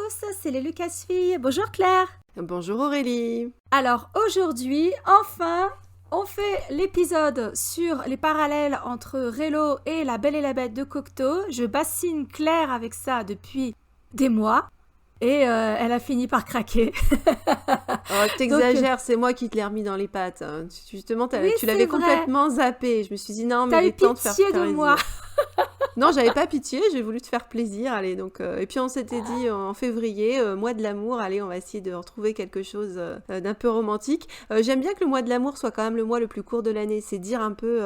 c'est les Lucas Filles. Bonjour Claire. Bonjour Aurélie. Alors aujourd'hui, enfin, on fait l'épisode sur les parallèles entre Relo et La Belle et la Bête de Cocteau. Je bassine Claire avec ça depuis des mois et elle a fini par craquer. Oh, t'exagères, c'est moi qui te l'ai remis dans les pattes. Justement, Oui, tu l'avais c'est vrai. complètement zappé. Je me suis dit non, mais T'as il eu est temps de faire pitié de plaisir. moi. Non, j'avais pas pitié, j'ai voulu te faire plaisir. Allez, donc, et puis on s'était dit en février, mois de l'amour, allez, on va essayer de retrouver quelque chose d'un peu romantique. J'aime bien que le mois de l'amour soit quand même le mois le plus court de l'année. C'est dire un peu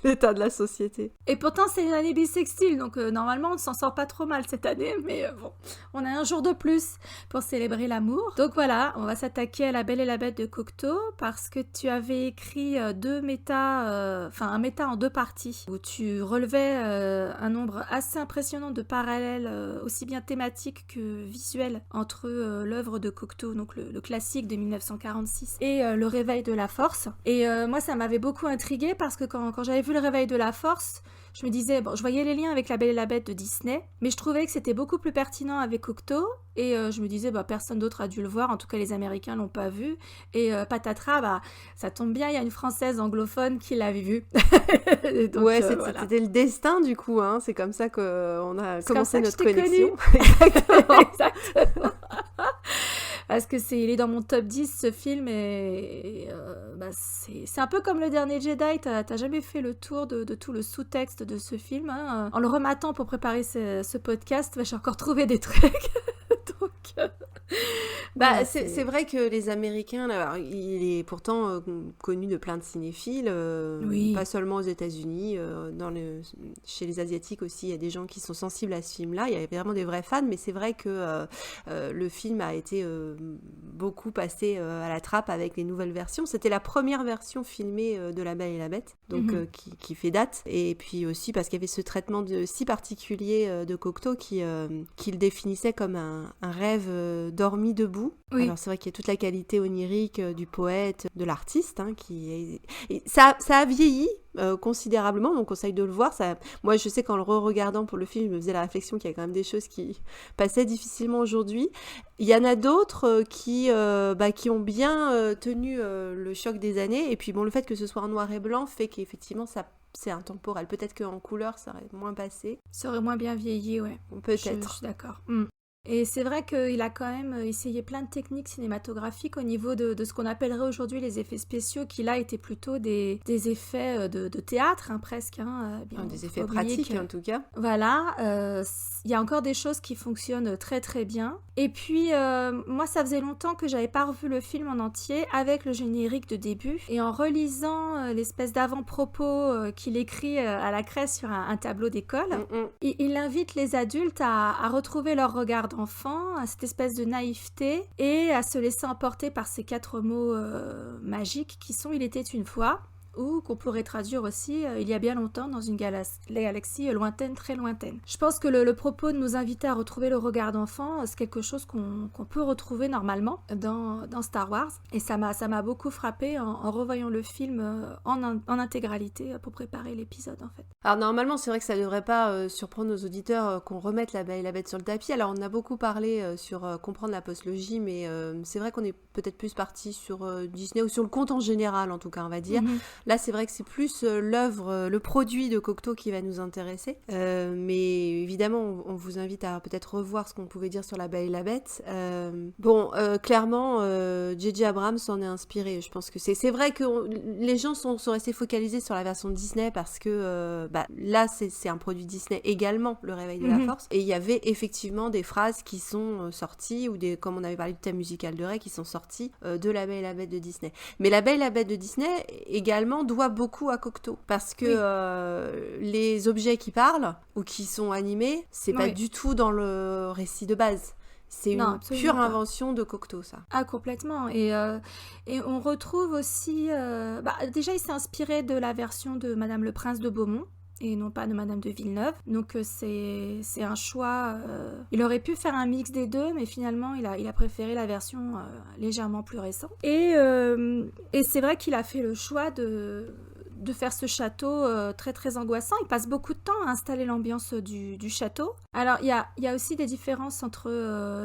l'état de la société. Et pourtant, c'est une année bissextile, donc normalement, on ne s'en sort pas trop mal cette année, mais bon, on a un jour de plus pour célébrer l'amour. Donc voilà, on va s'attaquer à La Belle et la Bête de Cocteau, parce que tu avais écrit un méta en deux parties, où tu relevais un nombre assez impressionnant de parallèles, aussi bien thématiques que visuels, entre l'œuvre de Cocteau, donc le classique de 1946, et Le Réveil de la Force. Et moi, ça m'avait beaucoup intriguée, parce que quand j'avais vu Le Réveil de la Force, je me disais, bon, je voyais les liens avec La Belle et la Bête de Disney, mais je trouvais que c'était beaucoup plus pertinent avec Cocteau, et je me disais, personne d'autre a dû le voir, en tout cas les Américains l'ont pas vu, et patatras, ça tombe bien, il y a une Française anglophone qui l'avait vu. Donc, Ouais, voilà. c'était le destin du coup, hein. C'est comme ça qu'on a C'est commencé comme ça que notre je t'ai connexion. connue. Exactement. Exactement. Parce que il est dans mon top 10 ce film et c'est un peu comme le dernier Jedi, t'as jamais fait le tour de tout le sous-texte de ce film, hein. En le rematant pour préparer ce podcast, j'ai encore trouvé des trucs. Donc, voilà, c'est vrai que les Américains, là, alors, il est pourtant connu de plein de cinéphiles, Oui. pas seulement aux États-Unis, chez les Asiatiques aussi, il y a des gens qui sont sensibles à ce film-là. Il y a vraiment des vrais fans, mais c'est vrai que le film a été beaucoup passé à la trappe avec les nouvelles versions. C'était la première version filmée de La Belle et la Bête, donc qui fait date. Et puis aussi parce qu'il y avait ce traitement si particulier de Cocteau qui le définissait comme un rêve dormi debout. Oui. Alors c'est vrai qu'il y a toute la qualité onirique du poète, de l'artiste, hein, et ça a vieilli considérablement, on conseille de le voir. Moi je sais qu'en le re-regardant pour le film, je me faisais la réflexion qu'il y a quand même des choses qui passaient difficilement aujourd'hui. Il y en a d'autres qui ont bien tenu le choc des années, et puis bon, le fait que ce soit en noir et blanc fait qu'effectivement c'est intemporel. Peut-être qu'en couleur ça aurait moins passé. Ça aurait moins bien vieilli, ouais. Peut-être. Je suis d'accord. Et c'est vrai qu'il a quand même essayé plein de techniques cinématographiques au niveau de ce qu'on appellerait aujourd'hui les effets spéciaux, qui là étaient plutôt des effets de théâtre, hein, presque. Hein, des effets pratiques en tout cas. Voilà, il y a encore des choses qui fonctionnent très très bien. Et puis moi ça faisait longtemps que j'avais pas revu le film en entier avec le générique de début. Et en relisant l'espèce d'avant-propos qu'il écrit à la craie sur un tableau d'école, il invite les adultes à retrouver leur regard d'enfant, à cette espèce de naïveté et à se laisser emporter par ces 4 mots magiques qui sont « il était une fois » ou qu'on pourrait traduire aussi « il y a bien longtemps dans une galaxie lointaine, très lointaine ». Je pense que le propos de nous inviter à retrouver le regard d'enfant, c'est quelque chose qu'on peut retrouver normalement dans Star Wars. Et ça m'a beaucoup frappée en revoyant le film en intégralité pour préparer l'épisode en fait. Alors normalement, c'est vrai que ça ne devrait pas surprendre nos auditeurs qu'on remette La Belle et la Bête sur le tapis. Alors on a beaucoup parlé sur comprendre la postlogie, mais c'est vrai qu'on est peut-être plus parti sur Disney ou sur le conte en général en tout cas, on va dire. Là, c'est vrai que c'est plus l'œuvre, le produit de Cocteau qui va nous intéresser. Mais évidemment, on vous invite à peut-être revoir ce qu'on pouvait dire sur La Belle et la Bête. Clairement, J.J. Abrams s'en est inspiré. Je pense que c'est vrai que les gens sont restés focalisés sur la version Disney parce que là, c'est un produit Disney également, Le Réveil de la Force. Et il y avait effectivement des phrases qui sont sorties, ou comme on avait parlé du thème musical de Ray, qui sont sorties de La Belle et la Bête de Disney. Mais La Belle et la Bête de Disney également doit beaucoup à Cocteau parce que les objets qui parlent ou qui sont animés, c'est pas du tout dans le récit de base. C'est une pure invention de Cocteau, ça. Ah, complètement. Et on retrouve aussi... déjà, il s'est inspiré de la version de Madame le Prince de Beaumont et non pas de Madame de Villeneuve. Donc c'est un choix... Il aurait pu faire un mix des deux, mais finalement, il a préféré la version légèrement plus récente. Et c'est vrai qu'il a fait le choix de faire ce château très très angoissant. Il passe beaucoup de temps à installer l'ambiance du château. Alors il y a aussi des différences entre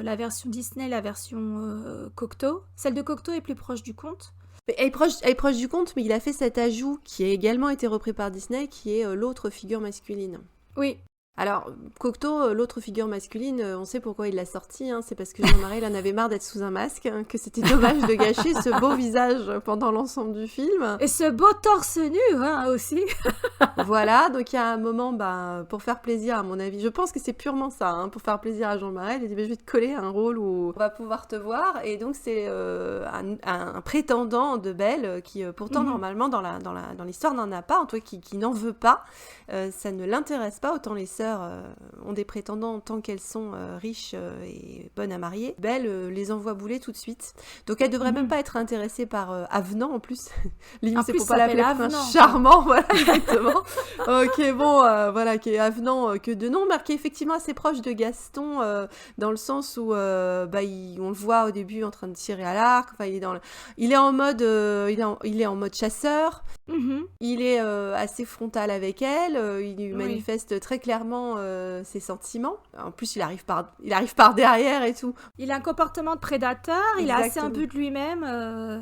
la version Disney et la version Cocteau. Celle de Cocteau est plus proche du conte. Elle est proche du conte, mais il a fait cet ajout qui a également été repris par Disney, qui est l'autre figure masculine. Oui. Alors, Cocteau, l'autre figure masculine, on sait pourquoi il l'a sorti, hein, c'est parce que Jean Marais, il en avait marre d'être sous un masque, hein, que c'était dommage de gâcher ce beau visage pendant l'ensemble du film. Et ce beau torse nu, hein, aussi. Voilà, donc il y a un moment, pour faire plaisir, à mon avis, je pense que c'est purement ça, hein, pour faire plaisir à Jean Marais, il a dit, je vais te coller un rôle où on va pouvoir te voir, et donc c'est un prétendant de Belle, qui pourtant, normalement, dans l'histoire, n'en a pas, en tout cas, qui n'en veut pas, ça ne l'intéresse pas, autant les sœurs ont des prétendants tant qu'elles sont riches et bonnes à marier. Belle les envoie bouler tout de suite. Donc elle devrait même pas être intéressée par Avenant en plus. Limite, c'est pour pas l'appeler prince charmant, voilà, exactement. Ok, bon, voilà, qui est Avenant que de nom, mais qui est effectivement assez proche de Gaston dans le sens où on le voit au début en train de tirer à l'arc. Enfin, il est en mode, il est en mode chasseur. Il est assez frontal avec elle. Il lui manifeste très clairement ses sentiments. En plus, il arrive par derrière et tout. Il a un comportement de prédateur, il est assez Exactement. imbu de lui-même.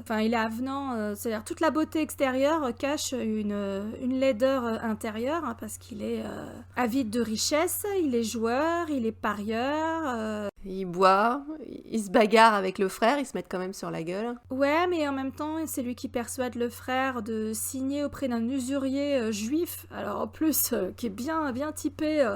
Enfin, il est avenant. C'est-à-dire toute la beauté extérieure cache une laideur intérieure, hein, parce qu'il est avide de richesse, il est joueur, il est parieur. Il boit, il se bagarre avec le frère, ils se mettent quand même sur la gueule. Ouais, mais en même temps, c'est lui qui persuade le frère de signer auprès d'un usurier juif, alors en plus, qui est bien typé,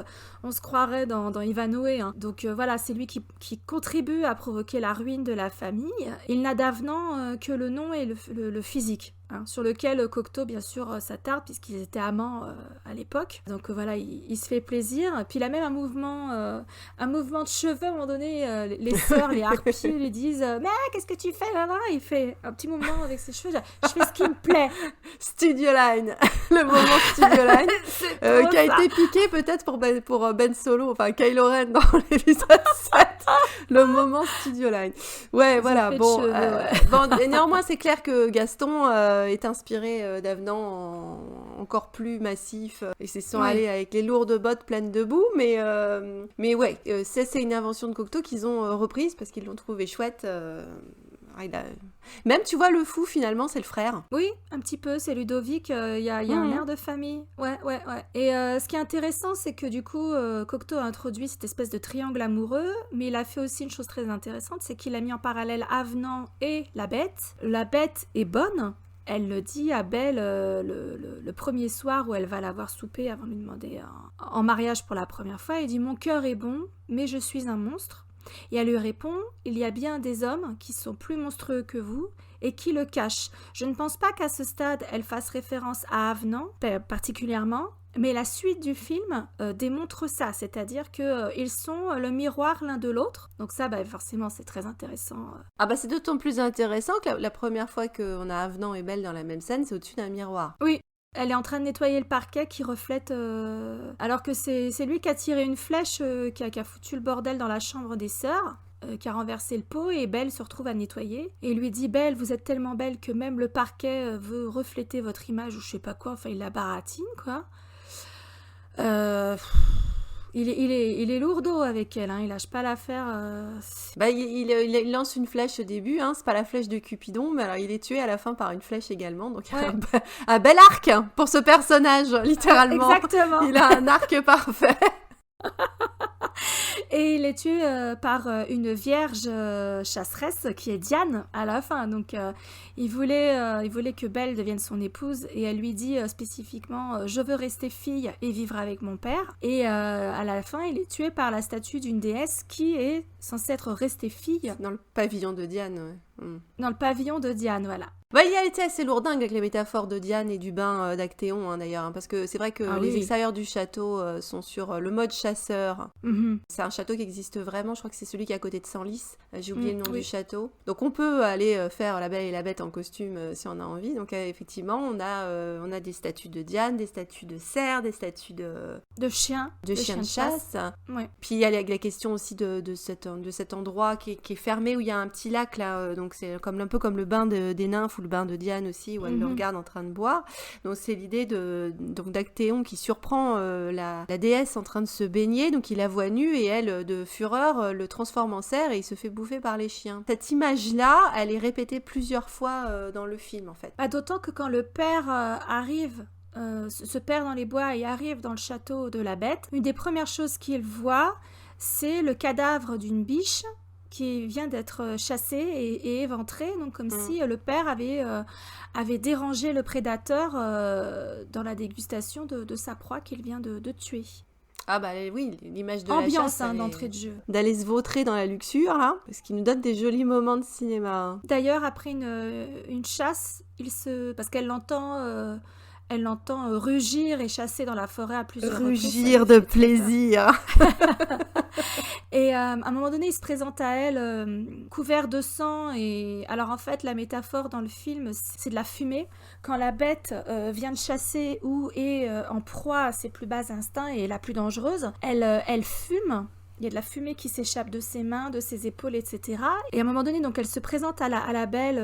on se croirait dans Ivanhoé. Hein. Donc voilà, c'est lui qui contribue à provoquer la ruine de la famille. Il n'a d'avenant que le nom et le physique. Hein, sur lequel Cocteau, bien sûr, s'attarde, puisqu'ils étaient amants à l'époque. Donc voilà, il se fait plaisir. Puis il a même un mouvement de cheveux, à un moment donné, les sœurs, les harpies lui disent « Mais qu'est-ce que tu fais là ?» Il fait un petit mouvement avec ses cheveux. « Je fais ce qui me plaît. » Studio Line, le moment Studio Line, qui a été piqué peut-être pour Ben Solo, enfin Kylo Ren dans l'épisode 7. Le moment Studio Line. Ouais, voilà, bon. Et néanmoins, c'est clair que Gaston est inspiré d'Avenant encore plus massif. Ils se sont allés avec les lourdes bottes pleines de boue, mais ouais, c'est une invention de Cocteau qu'ils ont reprise parce qu'ils l'ont trouvé chouette. Même, tu vois, le fou, finalement, c'est le frère. Oui, un petit peu, c'est Ludovic, il y a un air de famille. Ouais. Et ce qui est intéressant, c'est que du coup, Cocteau a introduit cette espèce de triangle amoureux, mais il a fait aussi une chose très intéressante, c'est qu'il a mis en parallèle Avenant et la Bête. La Bête est bonne. Elle le dit à Belle le premier soir où elle va la voir souper avant de lui demander en mariage pour la première fois. Elle dit « Mon cœur est bon, mais je suis un monstre. » Et elle lui répond « Il y a bien des hommes qui sont plus monstrueux que vous et qui le cachent. » Je ne pense pas qu'à ce stade, elle fasse référence à Avenant particulièrement, mais la suite du film démontre ça, c'est-à-dire qu'ils sont le miroir l'un de l'autre. Donc ça, forcément, c'est très intéressant. C'est d'autant plus intéressant que la première fois qu'on a Avenant et Belle dans la même scène, c'est au-dessus d'un miroir. Oui. Elle est en train de nettoyer le parquet qui reflète... Alors que c'est lui qui a tiré une flèche, qui a foutu le bordel dans la chambre des sœurs, qui a renversé le pot, et Belle se retrouve à nettoyer. Et il lui dit « Belle, vous êtes tellement belle que même le parquet veut refléter votre image » ou je sais pas quoi. Enfin, il la baratine, quoi. Il est lourdeau avec elle, hein, il lâche pas l'affaire. Il lance une flèche au début, hein, c'est pas la flèche de Cupidon, mais alors il est tué à la fin par une flèche également, donc un bel arc hein, pour ce personnage, littéralement. Exactement. Il a un arc parfait. Et il est tué par une vierge chasseresse qui est Diane à la fin. Donc il voulait que Belle devienne son épouse et elle lui dit spécifiquement je veux rester fille et vivre avec mon père. Et à la fin, il est tué par la statue d'une déesse qui est censée être restée fille. Dans le pavillon de Diane, ouais. Dans le pavillon de Diane, voilà. Il a été assez lourdingue avec les métaphores de Diane et du bain d'Actéon, hein, d'ailleurs, hein, parce que c'est vrai que les extérieurs du château sont sur le mode chasseur. C'est un château qui existe vraiment, je crois que c'est celui qui est à côté de Senlis. J'ai oublié le nom du château. Donc on peut aller faire La Belle et la Bête en costume si on a envie. Donc effectivement, on a des statues de Diane, des statues de cerfs, des statues de chiens. De chiens de chasse. Ouais. Puis il y a la question aussi de cet endroit qui est fermé, où il y a un petit lac là, donc donc c'est un peu comme le bain des nymphes ou le bain de Diane aussi, où elle le regarde en train de boire. Donc c'est l'idée d'Actéon qui surprend la déesse en train de se baigner, donc il la voit nue et elle, de fureur, le transforme en cerf et il se fait bouffer par les chiens. Cette image-là, elle est répétée plusieurs fois dans le film en fait. D'autant que quand le père arrive, se perd dans les bois et arrive dans le château de la bête, une des premières choses qu'il voit, c'est le cadavre d'une biche qui vient d'être chassée et éventrée, donc comme si le père avait dérangé le prédateur dans la dégustation de sa proie qu'il vient de tuer. Ah bah oui, l'image de ambiance, la chasse, d'entrée de jeu. D'aller se vautrer dans la luxure, là, parce qu'il nous donne des jolis moments de cinéma. D'ailleurs, après une chasse, parce qu'elle l'entend... Elle l'entend rugir et chasser dans la forêt à plusieurs reprises. Rugir de plaisir. Et à un moment donné, il se présente à elle couvert de sang. Et alors en fait, la métaphore dans le film, c'est de la fumée. Quand la bête vient de chasser ou est en proie à ses plus bas instincts et est la plus dangereuse, elle fume. Il y a de la fumée qui s'échappe de ses mains, de ses épaules, etc. Et à un moment donné, donc, elle se présente à la belle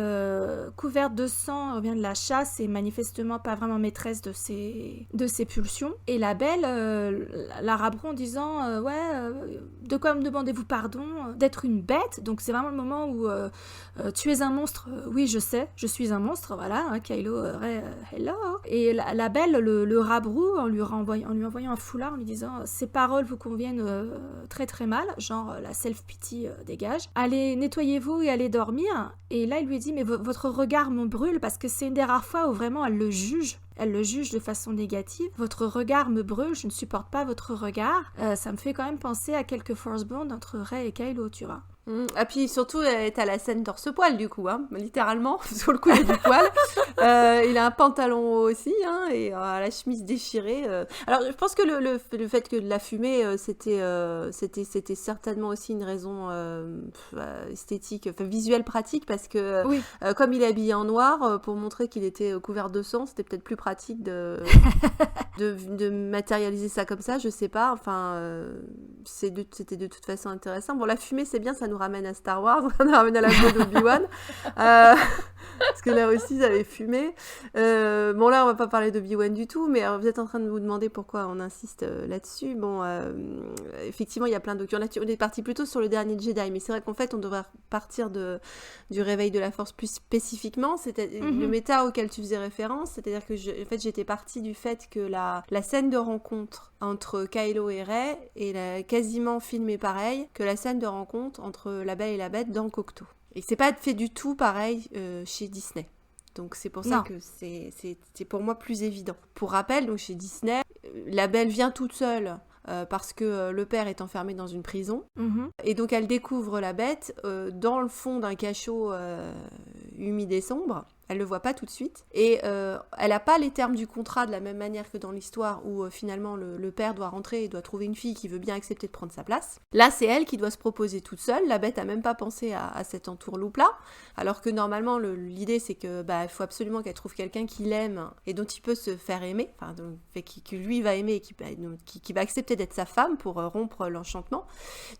couverte de sang, elle revient de la chasse et manifestement pas vraiment maîtresse de ses pulsions. Et la belle la reprend en disant de quoi me demandez-vous pardon? D'être une bête. Donc c'est vraiment le moment où tu es un monstre. Oui, je sais, je suis un monstre. Voilà, hein, Kylo, hello. Et la belle le rabroue en lui envoyant un foulard en lui disant ces paroles vous conviennent très très mal, genre la self-pity dégage. Allez, nettoyez-vous et allez dormir. Et là, il lui dit, mais votre regard me brûle, parce que c'est une des rares fois où vraiment elle le juge. Elle le juge de façon négative. Votre regard me brûle, je ne supporte pas votre regard. Ça me fait quand même penser à quelques Force Bond entre Rey et Kylo, tu vois. Ah puis surtout t'as la scène torse-poil du coup, hein, littéralement sur le coup il y a du poil. Il a un pantalon haut aussi, hein, et la chemise déchirée. Alors je pense que le fait que de la fumée c'était certainement aussi une raison esthétique, enfin visuelle pratique, parce que oui. Comme il est habillé en noir pour montrer qu'il était couvert de sang, c'était peut-être plus pratique de matérialiser ça comme ça, je sais pas. Enfin c'était de toute façon intéressant. Bon, la fumée c'est bien, ça nous ramène à Star Wars, ça nous ramène à la peau d'Obi-Wan, parce que là aussi ça avait fumé. Bon là on va pas parler d'Obi-Wan du tout, mais vous êtes en train de vous demander pourquoi on insiste là-dessus. Bon, effectivement il y a plein de documents. Là on est parti plutôt sur le dernier Jedi, mais c'est vrai qu'en fait on devrait partir du réveil de la Force plus spécifiquement, c'était le méta auquel tu faisais référence, c'est-à-dire que j'étais partie du fait que la scène de rencontre entre Kylo et Rey est quasiment filmée pareil que la scène de rencontre entre la Belle et la Bête dans Cocteau. Et c'est pas fait du tout pareil chez Disney. Donc c'est pour ça que c'est pour moi plus évident. Pour rappel, donc chez Disney, la Belle vient toute seule parce que le père est enfermé dans une prison. Et donc elle découvre la Bête dans le fond d'un cachot humide et sombre. Elle le voit pas tout de suite. Et elle a pas les termes du contrat de la même manière que dans l'histoire où finalement le père doit rentrer et doit trouver une fille qui veut bien accepter de prendre sa place. Là, c'est elle qui doit se proposer toute seule. La Bête a même pas pensé à cette entourloupe-là. Alors que normalement, l'idée, c'est que il faut absolument qu'elle trouve quelqu'un qui l'aime et dont il peut se faire aimer. Enfin, qui lui va aimer et qui va accepter d'être sa femme pour rompre l'enchantement.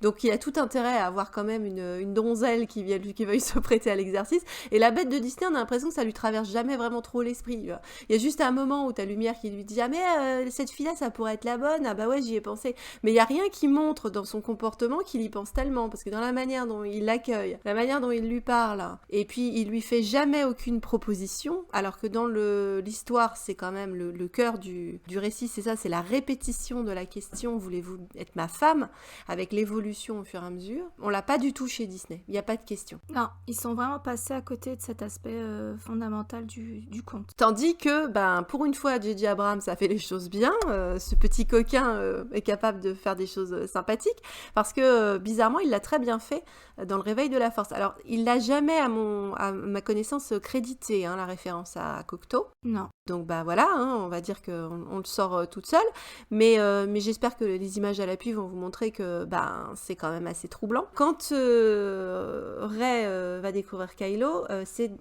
Donc, il a tout intérêt à avoir quand même une donzelle qui veuille se prêter à l'exercice. Et la Bête de Disney, on a l'impression que ça lui traverse jamais vraiment trop l'esprit. Il y a juste un moment où t'as Lumière qui lui dit ah mais cette fille-là ça pourrait être la bonne, ah bah ouais j'y ai pensé, mais il y a rien qui montre dans son comportement qu'il y pense tellement, parce que dans la manière dont il l'accueille, la manière dont il lui parle, et puis il lui fait jamais aucune proposition, alors que dans l'histoire c'est quand même le cœur du récit, c'est ça, c'est la répétition de la question voulez-vous être ma femme, avec l'évolution au fur et à mesure. On l'a pas du tout chez Disney, il y a pas de question. Non, ils sont vraiment passés à côté de cet aspect fondamental du conte. Tandis que, pour une fois, J.J. Abrams a fait les choses bien. Ce petit coquin est capable de faire des choses sympathiques, parce que, bizarrement, il l'a très bien fait dans Le Réveil de la Force. Alors, il l'a jamais, à ma connaissance, crédité, la référence à Cocteau. Non. Donc, voilà, on va dire qu'on le sort toute seule. Mais j'espère que les images à l'appui vont vous montrer que, c'est quand même assez troublant. Quand Rey va découvrir Kylo,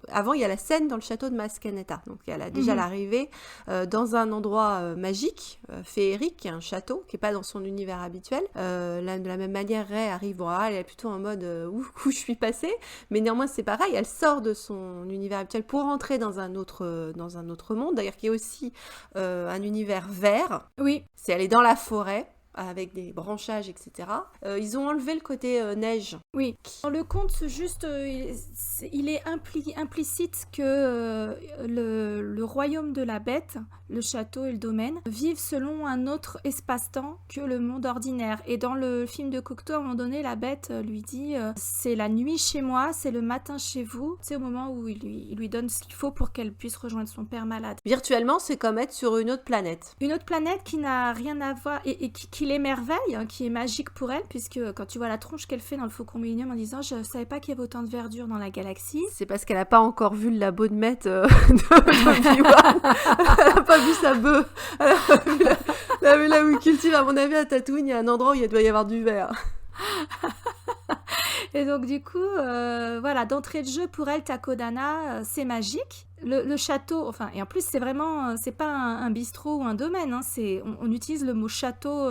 avant, il y a la scène scène dans le château de Mascanata. Donc elle a déjà l'arrivée dans un endroit magique, féerique, qui est un château, qui n'est pas dans son univers habituel. De la même manière, Rey arrive, elle est plutôt en mode où je suis passée, mais néanmoins c'est pareil, elle sort de son univers habituel pour rentrer dans un autre monde, d'ailleurs qui est aussi un univers vert. Oui. C'est aller dans la forêt, avec des branchages, etc. Ils ont enlevé le côté neige. Oui. Dans le conte, juste, il est implicite que le royaume de la bête, le château et le domaine, vivent selon un autre espace-temps que le monde ordinaire. Et dans le film de Cocteau, à un moment donné, la bête lui dit c'est la nuit chez moi, c'est le matin chez vous. C'est au moment où il lui donne ce qu'il faut pour qu'elle puisse rejoindre son père malade. Virtuellement, c'est comme être sur une autre planète. Une autre planète qui n'a rien à voir et qui l'émerveille, qui est magique pour elle, puisque quand tu vois la tronche qu'elle fait dans le Faucon Millenium en disant « Je savais pas qu'il y avait autant de verdure dans la galaxie ». C'est parce qu'elle a pas encore vu le labo de Met de Obi-Wan. Elle a pas vu sa bœuf. Elle a vu là où il cultive, à mon avis, à Tatooine, il y a un endroit où il doit y avoir du vert. Et donc du coup, voilà, d'entrée de jeu pour elle, Takodana, c'est magique. Le château, enfin, et en plus c'est vraiment, c'est pas un bistrot ou un domaine, on utilise le mot château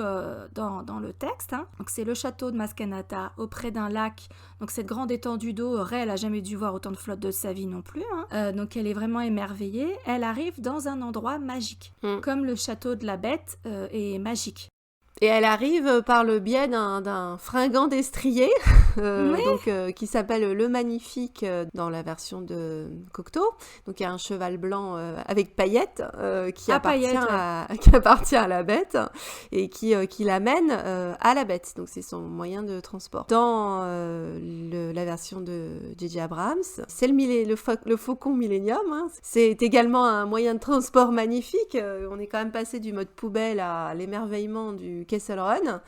dans le texte. Donc c'est le château de Mascanata auprès d'un lac. Donc cette grande étendue d'eau, Rey, elle a jamais dû voir autant de flotte de sa vie non plus. Donc elle est vraiment émerveillée. Elle arrive dans un endroit magique, comme le château de la bête est magique. Et elle arrive par le biais d'un fringant destrier, qui s'appelle le Magnifique dans la version de Cocteau. Donc il y a un cheval blanc avec paillettes qui appartient à la bête et qui l'amène à la bête. Donc c'est son moyen de transport. Dans la version de J.J. Abrams, c'est le Faucon Millenium. C'est également un moyen de transport magnifique. On est quand même passé du mode poubelle à l'émerveillement du Kessel Run.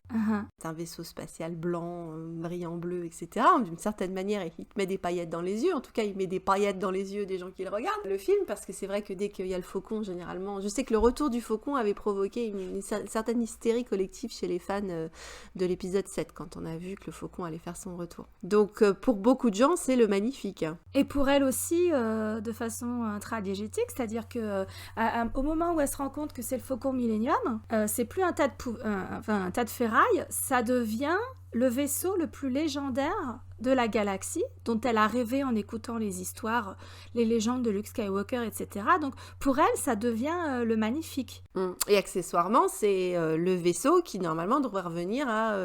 C'est un vaisseau spatial blanc, brillant bleu, etc. D'une certaine manière, il te met des paillettes dans les yeux. En tout cas, il met des paillettes dans les yeux des gens qui le regardent, le film, parce que c'est vrai que dès qu'il y a le faucon, généralement... Je sais que le retour du faucon avait provoqué une certaine hystérie collective chez les fans de l'épisode 7, quand on a vu que le faucon allait faire son retour. Donc, pour beaucoup de gens, c'est le Magnifique. Et pour elle aussi, de façon intradiégétique, c'est-à-dire que au moment où elle se rend compte que c'est le Faucon Millenium, c'est plus un tas de ferraille, ça devient le vaisseau le plus légendaire de la galaxie, dont elle a rêvé en écoutant les histoires, les légendes de Luke Skywalker, etc. Donc pour elle, ça devient le Magnifique. Et accessoirement, c'est le vaisseau qui normalement devrait revenir à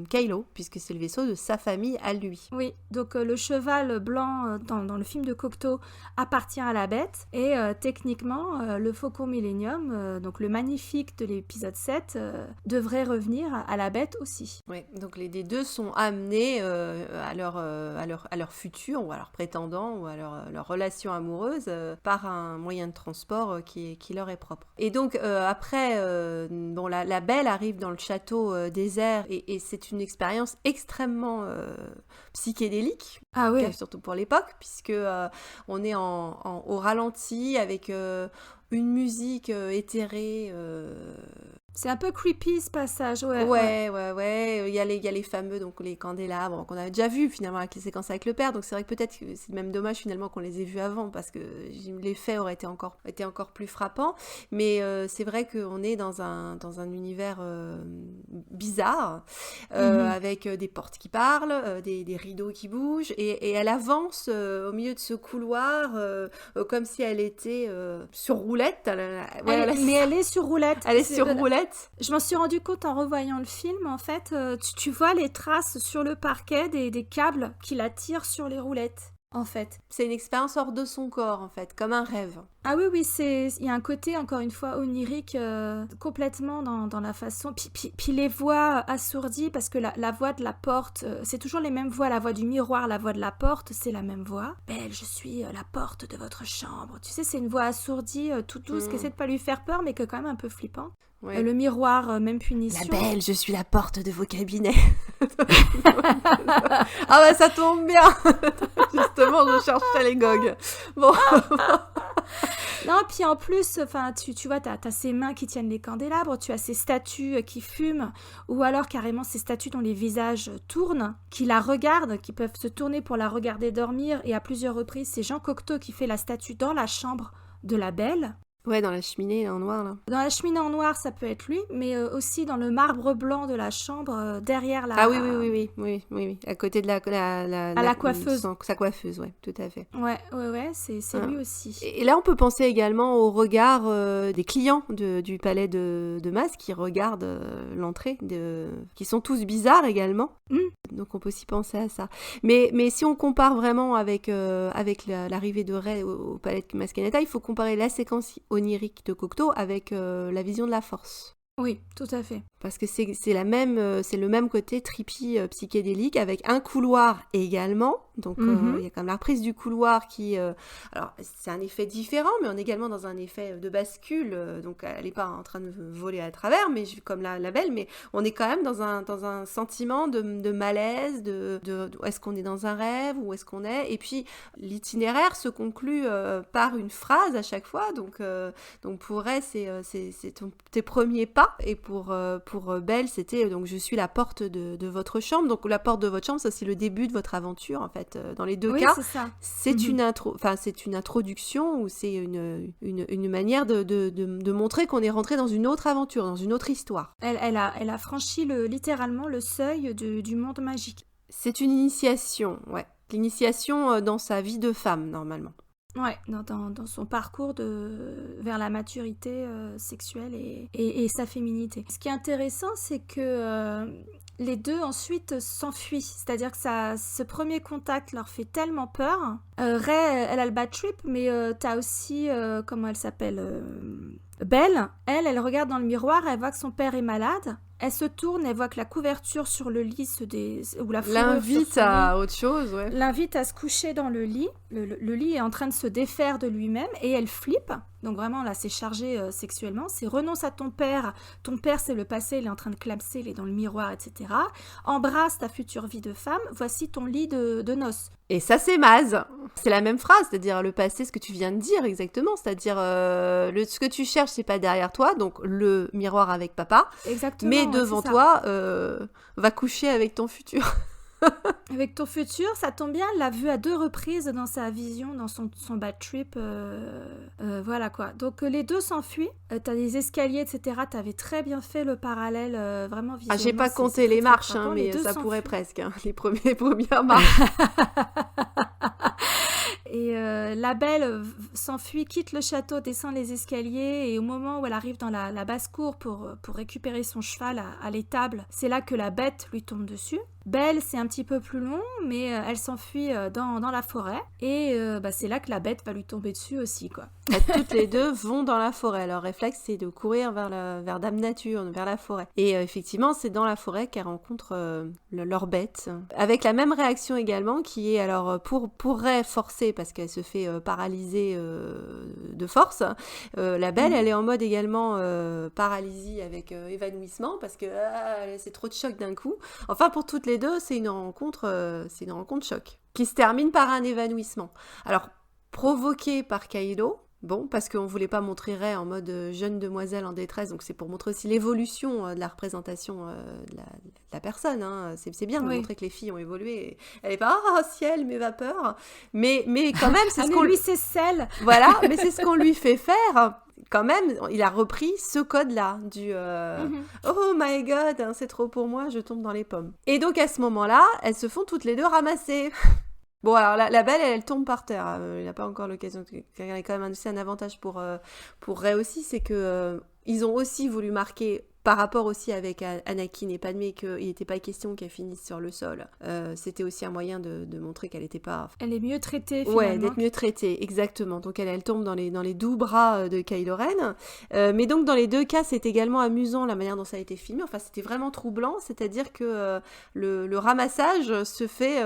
Kylo, puisque c'est le vaisseau de sa famille à lui. Oui, donc le cheval blanc dans le film de Cocteau appartient à la bête, et techniquement, le Faucon Millenium, donc le Magnifique de l'épisode 7, devrait revenir à la bête aussi. Oui, donc les deux sont amenés à leur futur, ou à leur prétendant, ou à leur relation amoureuse, par un moyen de transport qui leur est propre. Et donc, après, la belle arrive dans le château désert, et c'est une expérience extrêmement psychédélique, ah oui. Surtout pour l'époque, puisque on est au ralenti, avec une musique éthérée... C'est un peu creepy ce passage, ouais. Il y a les fameux, donc les candélabres qu'on avait déjà vus finalement avec les séquences avec le père, donc c'est vrai que peut-être que c'est même dommage finalement qu'on les ait vus avant, parce que l'effet aurait été encore plus frappant, mais c'est vrai qu'on est dans un univers bizarre, avec des portes qui parlent, des rideaux qui bougent, et elle avance au milieu de ce couloir comme si elle était sur roulette. Mais elle est sur roulette. Elle est sur roulette. Je m'en suis rendu compte en revoyant le film, en fait, tu vois les traces sur le parquet des câbles qui la tirent sur les roulettes, en fait. C'est une expérience hors de son corps, en fait, comme un rêve. Ah oui, il y a un côté, encore une fois, onirique, complètement dans la façon... Puis les voix assourdies, parce que la voix de la porte, c'est toujours les mêmes voix, la voix du miroir, la voix de la porte, c'est la même voix. « Belle, je suis la porte de votre chambre. » Tu sais, c'est une voix assourdie, toute douce, qui essaie de pas lui faire peur, mais qui est quand même un peu flippante. Ouais. Le miroir, même punition. La belle, je suis la porte de vos cabinets. Ah bah ça tombe bien. Justement, je cherchais les gogues. Bon. Non, puis en plus, enfin, tu vois, t'as ces mains qui tiennent les candélabres, tu as ces statues qui fument, ou alors carrément ces statues dont les visages tournent, qui la regardent, qui peuvent se tourner pour la regarder dormir, et à plusieurs reprises, c'est Jean Cocteau qui fait la statue dans la chambre de la Belle. Ouais, dans la cheminée en noir, là. Dans la cheminée en noir, ça peut être lui, mais aussi dans le marbre blanc de la chambre, derrière la... Ah oui, à côté de à la coiffeuse. Sa coiffeuse, ouais, tout à fait. Ouais, c'est lui aussi. Et là, on peut penser également au regard des clients du palais de Mas qui regardent l'entrée, qui sont tous bizarres également. Donc on peut aussi penser à ça. Mais si on compare vraiment avec l'arrivée de Ray au palais de Masquinetta, il faut comparer la séquence onirique de Cocteau avec la vision de la force. Oui, tout à fait. Parce que c'est le même côté trippy psychédélique avec un couloir également. Donc il y a quand même la reprise du couloir qui... alors c'est un effet différent, mais on est également dans un effet de bascule. Donc elle n'est pas en train de voler à travers, mais comme la Belle, mais on est quand même dans un sentiment de malaise, de est-ce qu'on est dans un rêve ou est-ce qu'on est... Et puis l'itinéraire se conclut par une phrase à chaque fois. Donc pour elle, c'est tes premiers pas. Et pour Belle, c'était donc je suis la porte de votre chambre. Donc la porte de votre chambre, ça c'est le début de votre aventure en fait. Dans les deux cas, c'est une introduction ou c'est une manière de montrer qu'on est rentré dans une autre aventure, dans une autre histoire. Elle a franchi littéralement le seuil du monde magique. C'est une initiation, ouais. L'initiation dans sa vie de femme normalement. Ouais, dans son parcours vers la maturité sexuelle et sa féminité. Ce qui est intéressant, c'est que les deux ensuite s'enfuient. C'est-à-dire que ce premier contact leur fait tellement peur. Ray, elle a le bad trip, mais t'as aussi, comment elle s'appelle Belle, elle regarde dans le miroir, elle voit que son père est malade. Elle se tourne, elle voit que la couverture sur le lit ou la fourrure l'invite à autre chose, ouais. L'invite à se coucher dans le lit. Le lit est en train de se défaire de lui-même et elle flippe. Donc vraiment, là, c'est chargé sexuellement. C'est renonce à ton père. Ton père, c'est le passé, il est en train de clamser, il est dans le miroir, etc. Embrasse ta future vie de femme. Voici ton lit de noces. Et ça, c'est Maz. C'est la même phrase, c'est-à-dire le passé, ce que tu viens de dire exactement. C'est-à-dire ce que tu cherches, c'est pas derrière toi, donc le miroir avec papa. Exactement. Mais devant toi, va coucher avec ton futur. Avec ton futur, ça tombe bien, elle l'a vu à 2 reprises dans sa vision, dans son bad trip. Voilà quoi. Donc les deux s'enfuient. T'as des escaliers, etc. T'avais très bien fait le parallèle, vraiment visuellement. Ah, j'ai pas compté les marches, mais ça pourrait presque. Les premières marches. Et la Belle s'enfuit, quitte le château, descend les escaliers, et au moment où elle arrive dans la basse-cour pour récupérer son cheval à l'étable, c'est là que la bête lui tombe dessus. Belle, c'est un petit peu plus long, mais elle s'enfuit dans la forêt, et c'est là que la bête va lui tomber dessus aussi, quoi. Toutes les deux vont dans la forêt. Leur réflexe, c'est de courir vers Dame Nature, vers la forêt. Et effectivement, c'est dans la forêt qu'elles rencontrent leur bête. Avec la même réaction également, qui est alors pour Ray forcée, parce qu'elle se fait paralyser de force. La Belle, elle est en mode également paralysie avec évanouissement, parce que c'est trop de choc d'un coup. Enfin, pour toutes les deux, c'est une rencontre choc, qui se termine par un évanouissement. Alors, provoqué par Kylo. Bon, parce qu'on voulait pas montrer Ray en mode jeune demoiselle en détresse, donc c'est pour montrer aussi l'évolution de la représentation de la personne. Hein. C'est bien de montrer que les filles ont évolué. Elle est pas ciel, mes vapeurs, mais quand même c'est ce qu'on lui c'est celle. Voilà, mais c'est ce qu'on lui fait faire. Quand même, il a repris ce code-là du oh my god, hein, c'est trop pour moi, je tombe dans les pommes. Et donc à ce moment-là, elles se font toutes les deux ramasser. Bon, alors la Belle, elle tombe par terre. Il n'a pas encore l'occasion. Il y a quand même aussi un avantage pour Ray aussi, c'est que ils ont aussi voulu marquer, par rapport aussi avec Anakin et Padmé, qu'il n'était pas question qu'elle finisse sur le sol. C'était aussi un moyen de montrer qu'elle n'était pas... Elle est mieux traitée, finalement. Ouais, d'être mieux traitée, exactement. Donc elle tombe dans les doux bras de Kylo Ren. Mais donc dans les deux cas, c'est également amusant la manière dont ça a été filmé. Enfin, c'était vraiment troublant. C'est-à-dire que le ramassage se fait...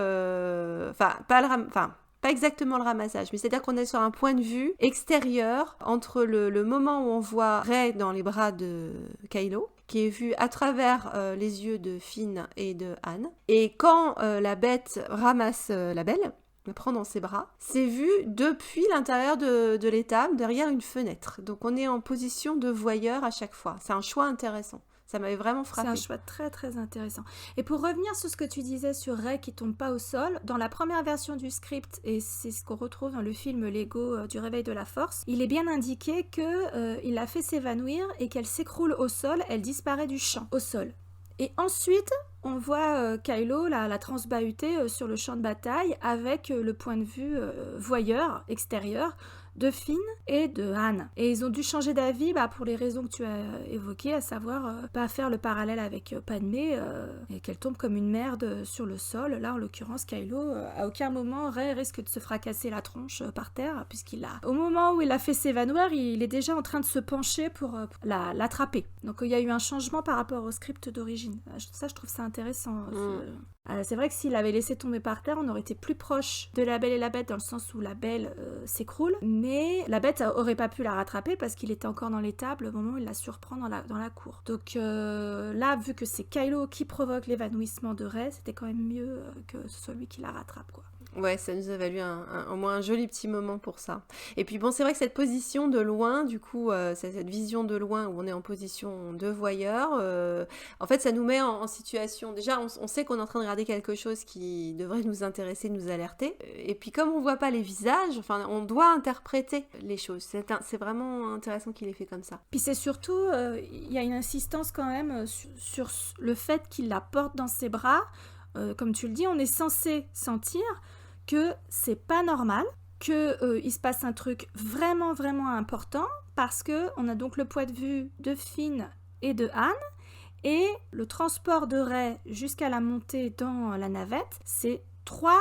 pas exactement le ramassage, mais c'est-à-dire qu'on est sur un point de vue extérieur entre le moment où on voit Ray dans les bras de Kylo, qui est vu à travers les yeux de Finn et de Han, et quand la bête ramasse la Belle, la prend dans ses bras. C'est vu depuis l'intérieur de l'étable, derrière une fenêtre. Donc on est en position de voyeur à chaque fois. C'est un choix intéressant. Ça m'avait vraiment frappé. C'est un choix très très intéressant. Et pour revenir sur ce que tu disais sur Rey qui tombe pas au sol, dans la première version du script, et c'est ce qu'on retrouve dans le film Lego du réveil de la force, il est bien indiqué que il l'a fait s'évanouir et qu'elle s'écroule au sol, elle disparaît du champ, au sol. Et ensuite, on voit Kylo la transbahuter sur le champ de bataille avec le point de vue voyeur extérieur de Finn et de Han. Et ils ont dû changer d'avis pour les raisons que tu as évoquées, à savoir pas faire le parallèle avec Padmé et qu'elle tombe comme une merde sur le sol. Là, en l'occurrence, Kylo, à aucun moment, Rey risque de se fracasser la tronche par terre, au moment où il a fait s'évanouir, il est déjà en train de se pencher pour l'attraper. Donc il y a eu un changement par rapport au script d'origine. Ça, je trouve ça intéressant. C'est vrai que s'il avait laissé tomber par terre, on aurait été plus proche de La Belle et la Bête dans le sens où la Belle s'écroule, mais la Bête aurait pas pu la rattraper parce qu'il était encore dans l'étable au moment où il la surprend dans la cour. Donc là, vu que c'est Kylo qui provoque l'évanouissement de Rey, c'était quand même mieux que ce soit lui qui la rattrape, quoi. Ouais, ça nous a valu au moins un joli petit moment pour ça. Et puis bon, c'est vrai que cette position de loin, du coup, cette vision de loin où on est en position de voyeur, en fait, ça nous met en situation... Déjà, on sait qu'on est en train de regarder quelque chose qui devrait nous intéresser, nous alerter. Et puis comme on voit pas les visages, on doit interpréter les choses. C'est vraiment intéressant qu'il ait fait comme ça. Puis c'est surtout, il y a une insistance quand même sur le fait qu'il la porte dans ses bras. Comme tu le dis, on est censé sentir que c'est pas normal, que il se passe un truc vraiment vraiment important parce que on a donc le point de vue de Finn et de Han et le transport de Rey jusqu'à la montée dans la navette, c'est 3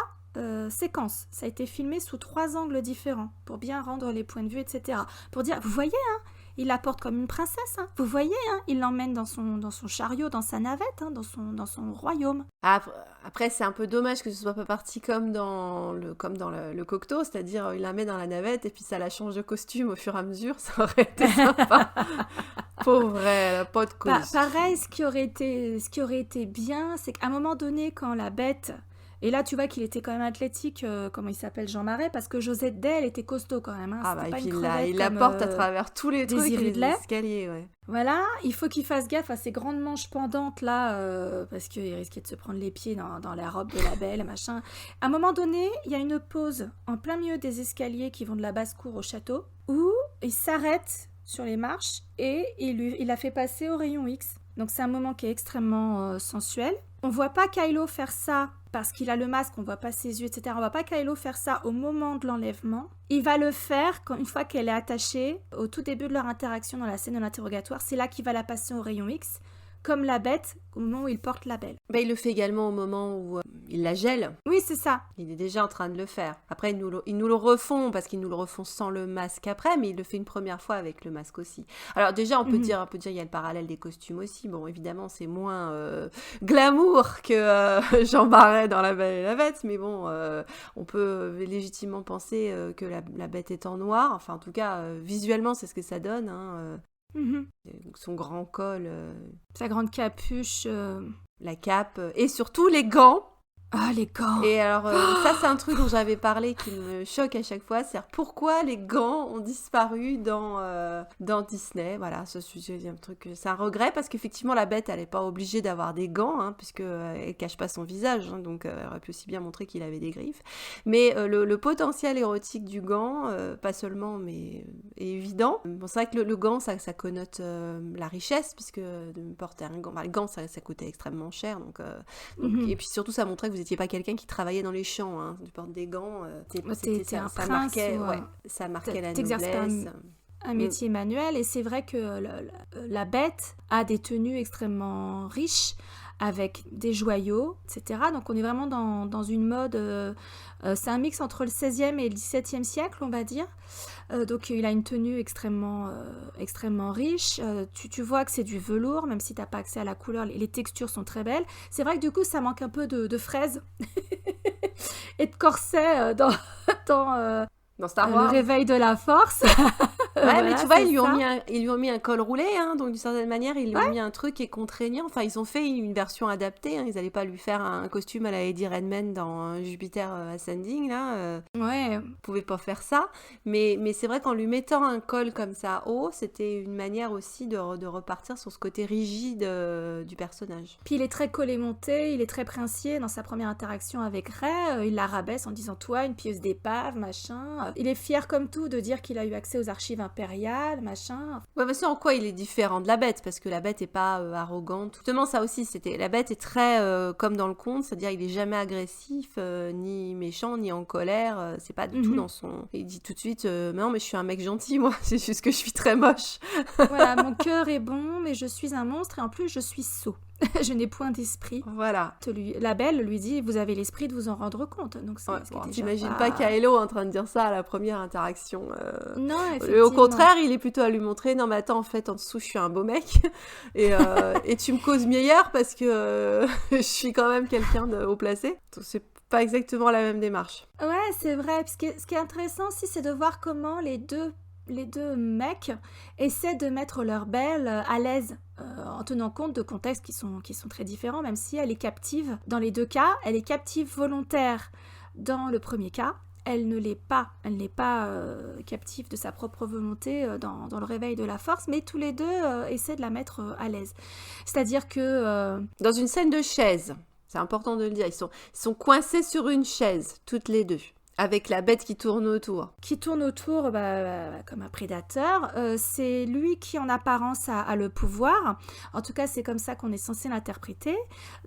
séquences. Ça a été filmé sous 3 angles différents pour bien rendre les points de vue, etc. Pour dire, vous voyez, hein, il la porte comme une princesse, hein. Vous voyez, hein, il l'emmène dans son chariot, dans sa navette, hein, dans son royaume. Après, c'est un peu dommage que ce soit pas parti comme dans le Cocteau, c'est-à-dire il la met dans la navette et puis ça la change de costume au fur et à mesure, ça aurait été sympa. Pauvre, elle a pas de costume. Pareil, ce qui aurait été bien, c'est qu'à un moment donné, quand la Bête... Et là, tu vois qu'il était quand même athlétique, comment il s'appelle, Jean Marais, parce que Josette Day, elle était costaud quand même. Hein. Et puis il la porte à travers tous les trucs, les escaliers, ouais. Voilà, il faut qu'il fasse gaffe à ces grandes manches pendantes là, parce qu'il risquait de se prendre les pieds dans la robe de la Belle, machin. À un moment donné, il y a une pause en plein milieu des escaliers qui vont de la basse-cour au château, où il s'arrête sur les marches et il la fait passer au rayon X. Donc c'est un moment qui est extrêmement sensuel. On voit pas Kylo faire ça parce qu'il a le masque, on voit pas ses yeux, etc. On voit pas Kylo faire ça au moment de l'enlèvement. Il va le faire une fois qu'elle est attachée, au tout début de leur interaction dans la scène de l'interrogatoire. C'est là qu'il va la passer au rayon X, comme la Bête, au moment où il porte la Belle. Il le fait également au moment où il la gèle. Oui, c'est ça. Il est déjà en train de le faire. Après, ils nous le refont, parce qu'ils nous le refont sans le masque après, mais il le fait une première fois avec le masque aussi. Alors déjà, on peut dire, il y a le parallèle des costumes aussi. Bon, évidemment, c'est moins glamour que Jean Marais dans La Belle et la Bête, mais bon, on peut légitimement penser que la Bête est en noir. Enfin, en tout cas, visuellement, c'est ce que ça donne, hein. Son grand col, sa grande capuche, la cape et surtout les gants. Ah, les gants. Et alors, ça, c'est un truc dont j'avais parlé qui me choque à chaque fois. C'est pourquoi les gants ont disparu dans Disney. Voilà, c'est un truc, c'est un regret parce qu'effectivement, la Bête, elle n'est pas obligée d'avoir des gants, hein, puisque elle cache pas son visage. Hein, donc, elle aurait pu aussi bien montrer qu'il avait des griffes. Mais le potentiel érotique du gant, pas seulement, mais est évident. Bon, c'est vrai que le gant, ça connote la richesse, puisque de porter un gant, le gant, ça coûtait extrêmement cher. Donc, et puis surtout, ça montrait que vous n'étiez pas quelqu'un qui travaillait dans les champs, hein. Tu portes des gants, ça marquait la noblesse. Un métier manuel, et c'est vrai que la Bête a des tenues extrêmement riches, avec des joyaux, etc. Donc on est vraiment dans une mode... c'est un mix entre le 16e et le 17e siècle, on va dire. Donc il a une tenue extrêmement riche. Tu vois que c'est du velours, même si tu n'as pas accès à la couleur. Les textures sont très belles. C'est vrai que du coup, ça manque un peu de fraises et de corset dans Star Wars. Le réveil de la force. Ouais, mais Voilà, tu vois, c'est ça. ils lui ont mis un col roulé, hein, donc d'une certaine manière, ils lui ont Ouais, mis un truc qui est contraignant. Enfin, ils ont fait une version adaptée, hein. Ils n'allaient pas lui faire un costume à la Eddie Redmayne dans Jupiter Ascending, là. ouais. Pouvait pas faire ça, mais c'est vrai qu'en lui mettant un col comme ça haut, c'était une manière aussi de repartir sur ce côté rigide du personnage. Puis il est très collé-monté, il est très princier dans sa première interaction avec Ray. Il la rabaisse en disant toi, une pieuse d'épave, machin. Il est fier comme tout de dire qu'il a eu accès aux archives impériales, machin. Ouais, mais c'est en quoi il est différent de la bête, parce que la bête est pas arrogante. Justement, ça aussi, c'était la bête est très comme dans le conte, c'est-à-dire il est jamais agressif, ni méchant, ni en colère. C'est pas du tout Mhm. dans son. Il dit tout de suite, mais non, mais je suis un mec gentil, moi. C'est juste que je suis très moche. Voilà, mon cœur est bon, mais je suis un monstre et en plus je suis sot. Je n'ai point d'esprit. Voilà. La belle lui dit vous avez l'esprit de vous en rendre compte. Donc c'est Ouais, ce qui bon, est déjà t'imagines pas Kylo en train de dire ça à la première interaction. Non, Au effectivement. contraire, il est plutôt à lui montrer, non mais attends, en fait, en dessous, je suis un beau mec. Et tu me causes meilleur parce que je suis quand même quelqu'un de haut placé. Donc, c'est pas exactement la même démarche. Ouais, c'est vrai. Parce que ce qui est intéressant aussi, c'est de voir comment les deux mecs essaient de mettre leur belle à l'aise en tenant compte de contextes qui sont très différents, même si elle est captive. Dans les deux cas, elle est captive volontaire. Dans le premier cas, elle ne l'est pas. Elle n'est pas captive de sa propre volonté dans le réveil de la force, mais tous les deux essaient de la mettre à l'aise. C'est-à-dire que Dans une scène de chaise, c'est important de le dire, ils sont coincés sur une chaise, toutes les deux, avec la bête qui tourne autour. qui tourne autour comme un prédateur, c'est lui qui en apparence a le pouvoir. En tout cas, c'est comme ça qu'on est censé l'interpréter.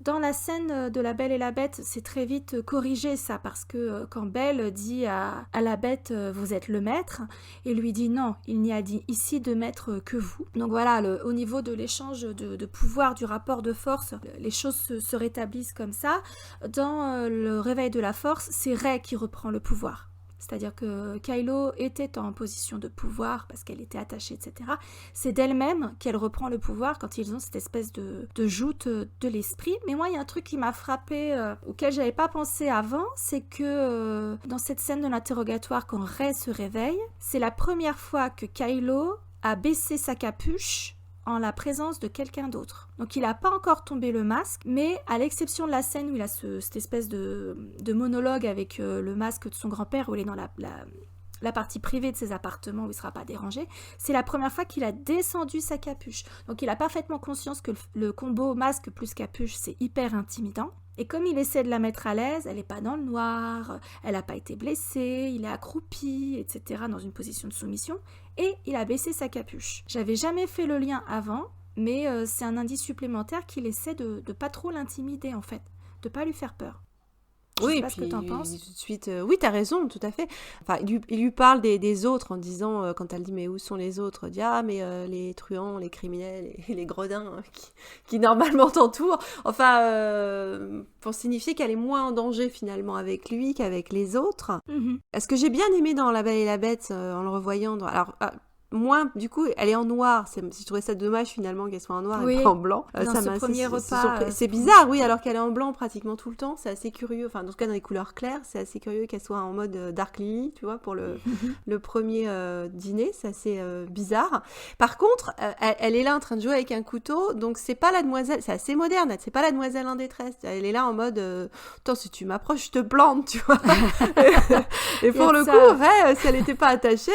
Dans la scène de La Belle et la Bête, c'est très vite corrigé ça, parce que quand Belle dit à la Bête vous êtes le maître, et lui dit non, il n'y a dit ici de maître que vous. Donc voilà, au niveau de l'échange de pouvoir, du rapport de force, les choses se rétablissent comme ça. Dans le réveil de la force, c'est Rey qui reprend le pouvoir. C'est-à-dire que Kylo était en position de pouvoir parce qu'elle était attachée, etc. C'est d'elle-même qu'elle reprend le pouvoir quand ils ont cette espèce de joute de l'esprit. Mais moi, il y a un truc qui m'a frappée, auquel j'avais pas pensé avant, c'est que dans cette scène de l'interrogatoire, quand Rey se réveille, c'est la première fois que Kylo a baissé sa capuche en la présence de quelqu'un d'autre. Donc il n'a pas encore tombé le masque, mais à l'exception de la scène où il a cette espèce de monologue avec le masque de son grand-père, où il est dans la partie privée de ses appartements où il ne sera pas dérangé, c'est la première fois qu'il a descendu sa capuche. Donc il a parfaitement conscience que le combo masque plus capuche, c'est hyper intimidant. Et comme il essaie de la mettre à l'aise, elle n'est pas dans le noir, elle n'a pas été blessée, il est accroupi, etc., dans une position de soumission, et il a baissé sa capuche. J'avais jamais fait le lien avant, mais c'est un indice supplémentaire qu'il essaie de pas trop l'intimider, en fait, de pas lui faire peur. Je Oui, sais et pas ce que puis t'en penses. tout de suite, oui, t'as raison, tout à fait. Enfin, il lui parle des autres en disant, quand elle dit mais où sont les autres, il dit ah mais les truands, les criminels et les gredins hein, qui normalement t'entourent. Enfin, pour signifier qu'elle est moins en danger finalement avec lui qu'avec les autres. Mhm. Ce que j'ai bien aimé dans La Belle et la Bête en le revoyant, alors moins, du coup, elle est en noir. Je trouvais ça dommage finalement qu'elle soit en noir Oui, et pas en blanc. dans Ça ce m'a premier repas, c'est bizarre, oui, alors qu'elle est en blanc pratiquement tout le temps. C'est assez curieux. Enfin, en tout cas, dans les couleurs claires, c'est assez curieux qu'elle soit en mode Dark Lily, tu vois, pour le premier dîner. C'est assez bizarre. Par contre, elle est là en train de jouer avec un couteau. Donc, c'est pas la demoiselle. C'est assez moderne. C'est pas la demoiselle en détresse. Elle est là en mode attends, si tu m'approches, je te plante, tu vois. Et pour le coup, Ray, si elle n'était pas attachée,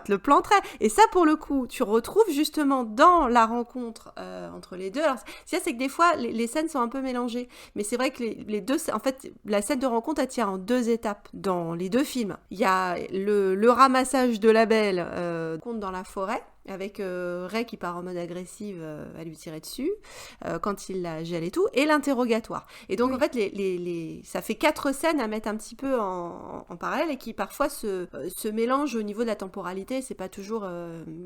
le planterait. Et ça, pour le coup, tu retrouves justement dans la rencontre entre les deux. Alors, c'est que des fois, les scènes sont un peu mélangées. Mais c'est vrai que les deux, en fait, la scène de rencontre, elle tient en deux étapes dans les deux films. Il y a le ramassage de la belle compte dans la forêt, avec Rey qui part en mode agressive à lui tirer dessus quand il la gèle et tout, et l'interrogatoire. Et donc, oui. en fait, ça fait 4 scènes à mettre un petit peu en parallèle et qui parfois se mélangent au niveau de la temporalité. C'est pas toujours...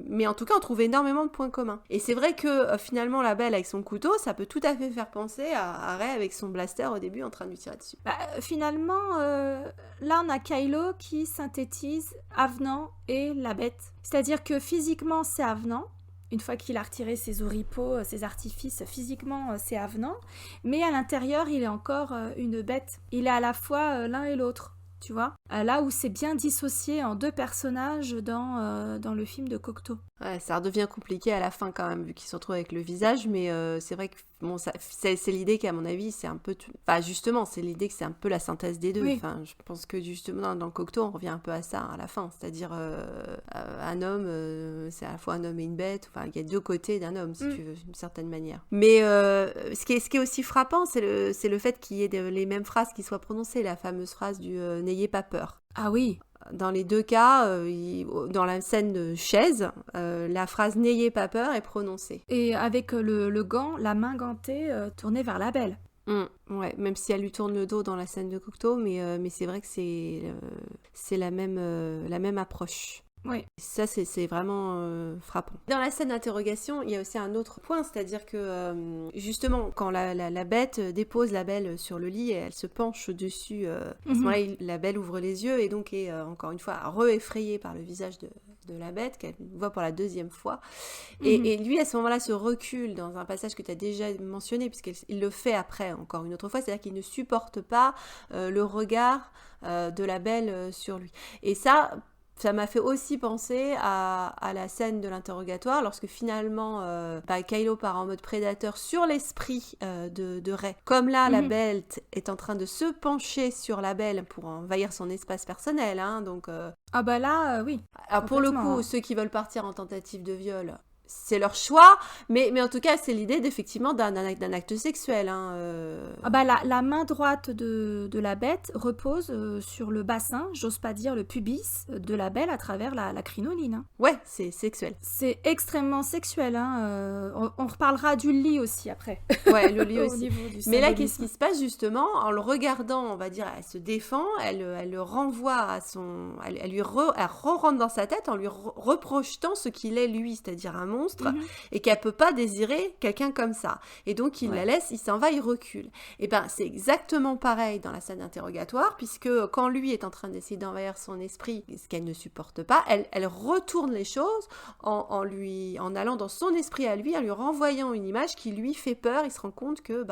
Mais en tout cas, on trouve énormément de points communs. Et c'est vrai que finalement, la belle avec son couteau, ça peut tout à fait faire penser à Rey avec son blaster au début en train de lui tirer dessus. Finalement, là on a Kylo qui synthétise Avenant et la bête. C'est-à-dire que physiquement c'est avenant, une fois qu'il a retiré ses oripeaux, ses artifices, physiquement c'est avenant, mais à l'intérieur il est encore une bête. Il est à la fois l'un et l'autre. tu vois. Là où c'est bien dissocié en deux personnages dans le film de Cocteau. Ouais, ça redevient compliqué à la fin quand même, vu qu'ils se retrouvent avec le visage, mais c'est vrai que bon, c'est l'idée qu'à mon avis, c'est un peu... Enfin, justement, c'est l'idée que c'est un peu la synthèse des deux. Oui. Enfin, je pense que justement, dans Cocteau, on revient un peu à ça, à la fin. C'est-à-dire, un homme, c'est à la fois un homme et une bête. Enfin, il y a deux côtés d'un homme, si tu veux, d'une certaine manière. Mais ce qui est aussi frappant, c'est le fait qu'il y ait les mêmes phrases qui soient prononcées. La fameuse phrase du « n'ayez pas peur ». Ah oui. Dans les deux cas, dans la scène de chaise, la phrase « n'ayez pas peur » est prononcée. Et avec le gant, la main gantée tournée vers la belle. Ouais, même si elle lui tourne le dos dans la scène de Cocteau, mais c'est vrai que c'est la même approche. Oui. Ça, c'est vraiment frappant. Dans la scène d'interrogation, il y a aussi un autre point, c'est-à-dire que justement, quand la bête dépose la belle sur le lit et elle se penche dessus, à ce moment-là, la belle ouvre les yeux et donc est encore une fois re-effrayée par le visage de la bête qu'elle voit pour la deuxième fois. Et lui, à ce moment-là, se recule dans un passage que tu as déjà mentionné, puisqu'il le fait après, encore une autre fois, c'est-à-dire qu'il ne supporte pas le regard de la belle sur lui. Et ça m'a fait aussi penser à la scène de l'interrogatoire, lorsque finalement Kylo part en mode prédateur sur l'esprit de Rey. Comme là, la belle est en train de se pencher sur la belle pour envahir son espace personnel, hein, donc... Ah bah là, oui. Alors pour le coup, ceux qui veulent partir en tentative de viol... C'est leur choix, mais en tout cas, c'est l'idée d'effectivement d'un acte sexuel. Hein, Ah bah la main droite de la bête repose sur le bassin, j'ose pas dire le pubis, de la belle à travers la crinoline. Hein. Ouais, c'est sexuel. C'est extrêmement sexuel. Hein, on reparlera du lit aussi après. Ouais, le lit aussi. Mais là, symbolisme. qu'est-ce qui se passe justement? En le regardant, on va dire, elle se défend, elle le renvoie à son... Elle re-rentre dans sa tête en lui reprojetant ce qu'il est lui, c'est-à-dire un monstre, et qu'elle peut pas désirer quelqu'un comme ça. Et donc il la laisse, il s'en va, il recule. Et ben c'est exactement pareil dans la scène d'interrogatoire, puisque quand lui est en train d'essayer d'envahir son esprit, ce qu'elle ne supporte pas, elle retourne les choses en allant dans son esprit à lui, en lui renvoyant une image qui lui fait peur. Il se rend compte que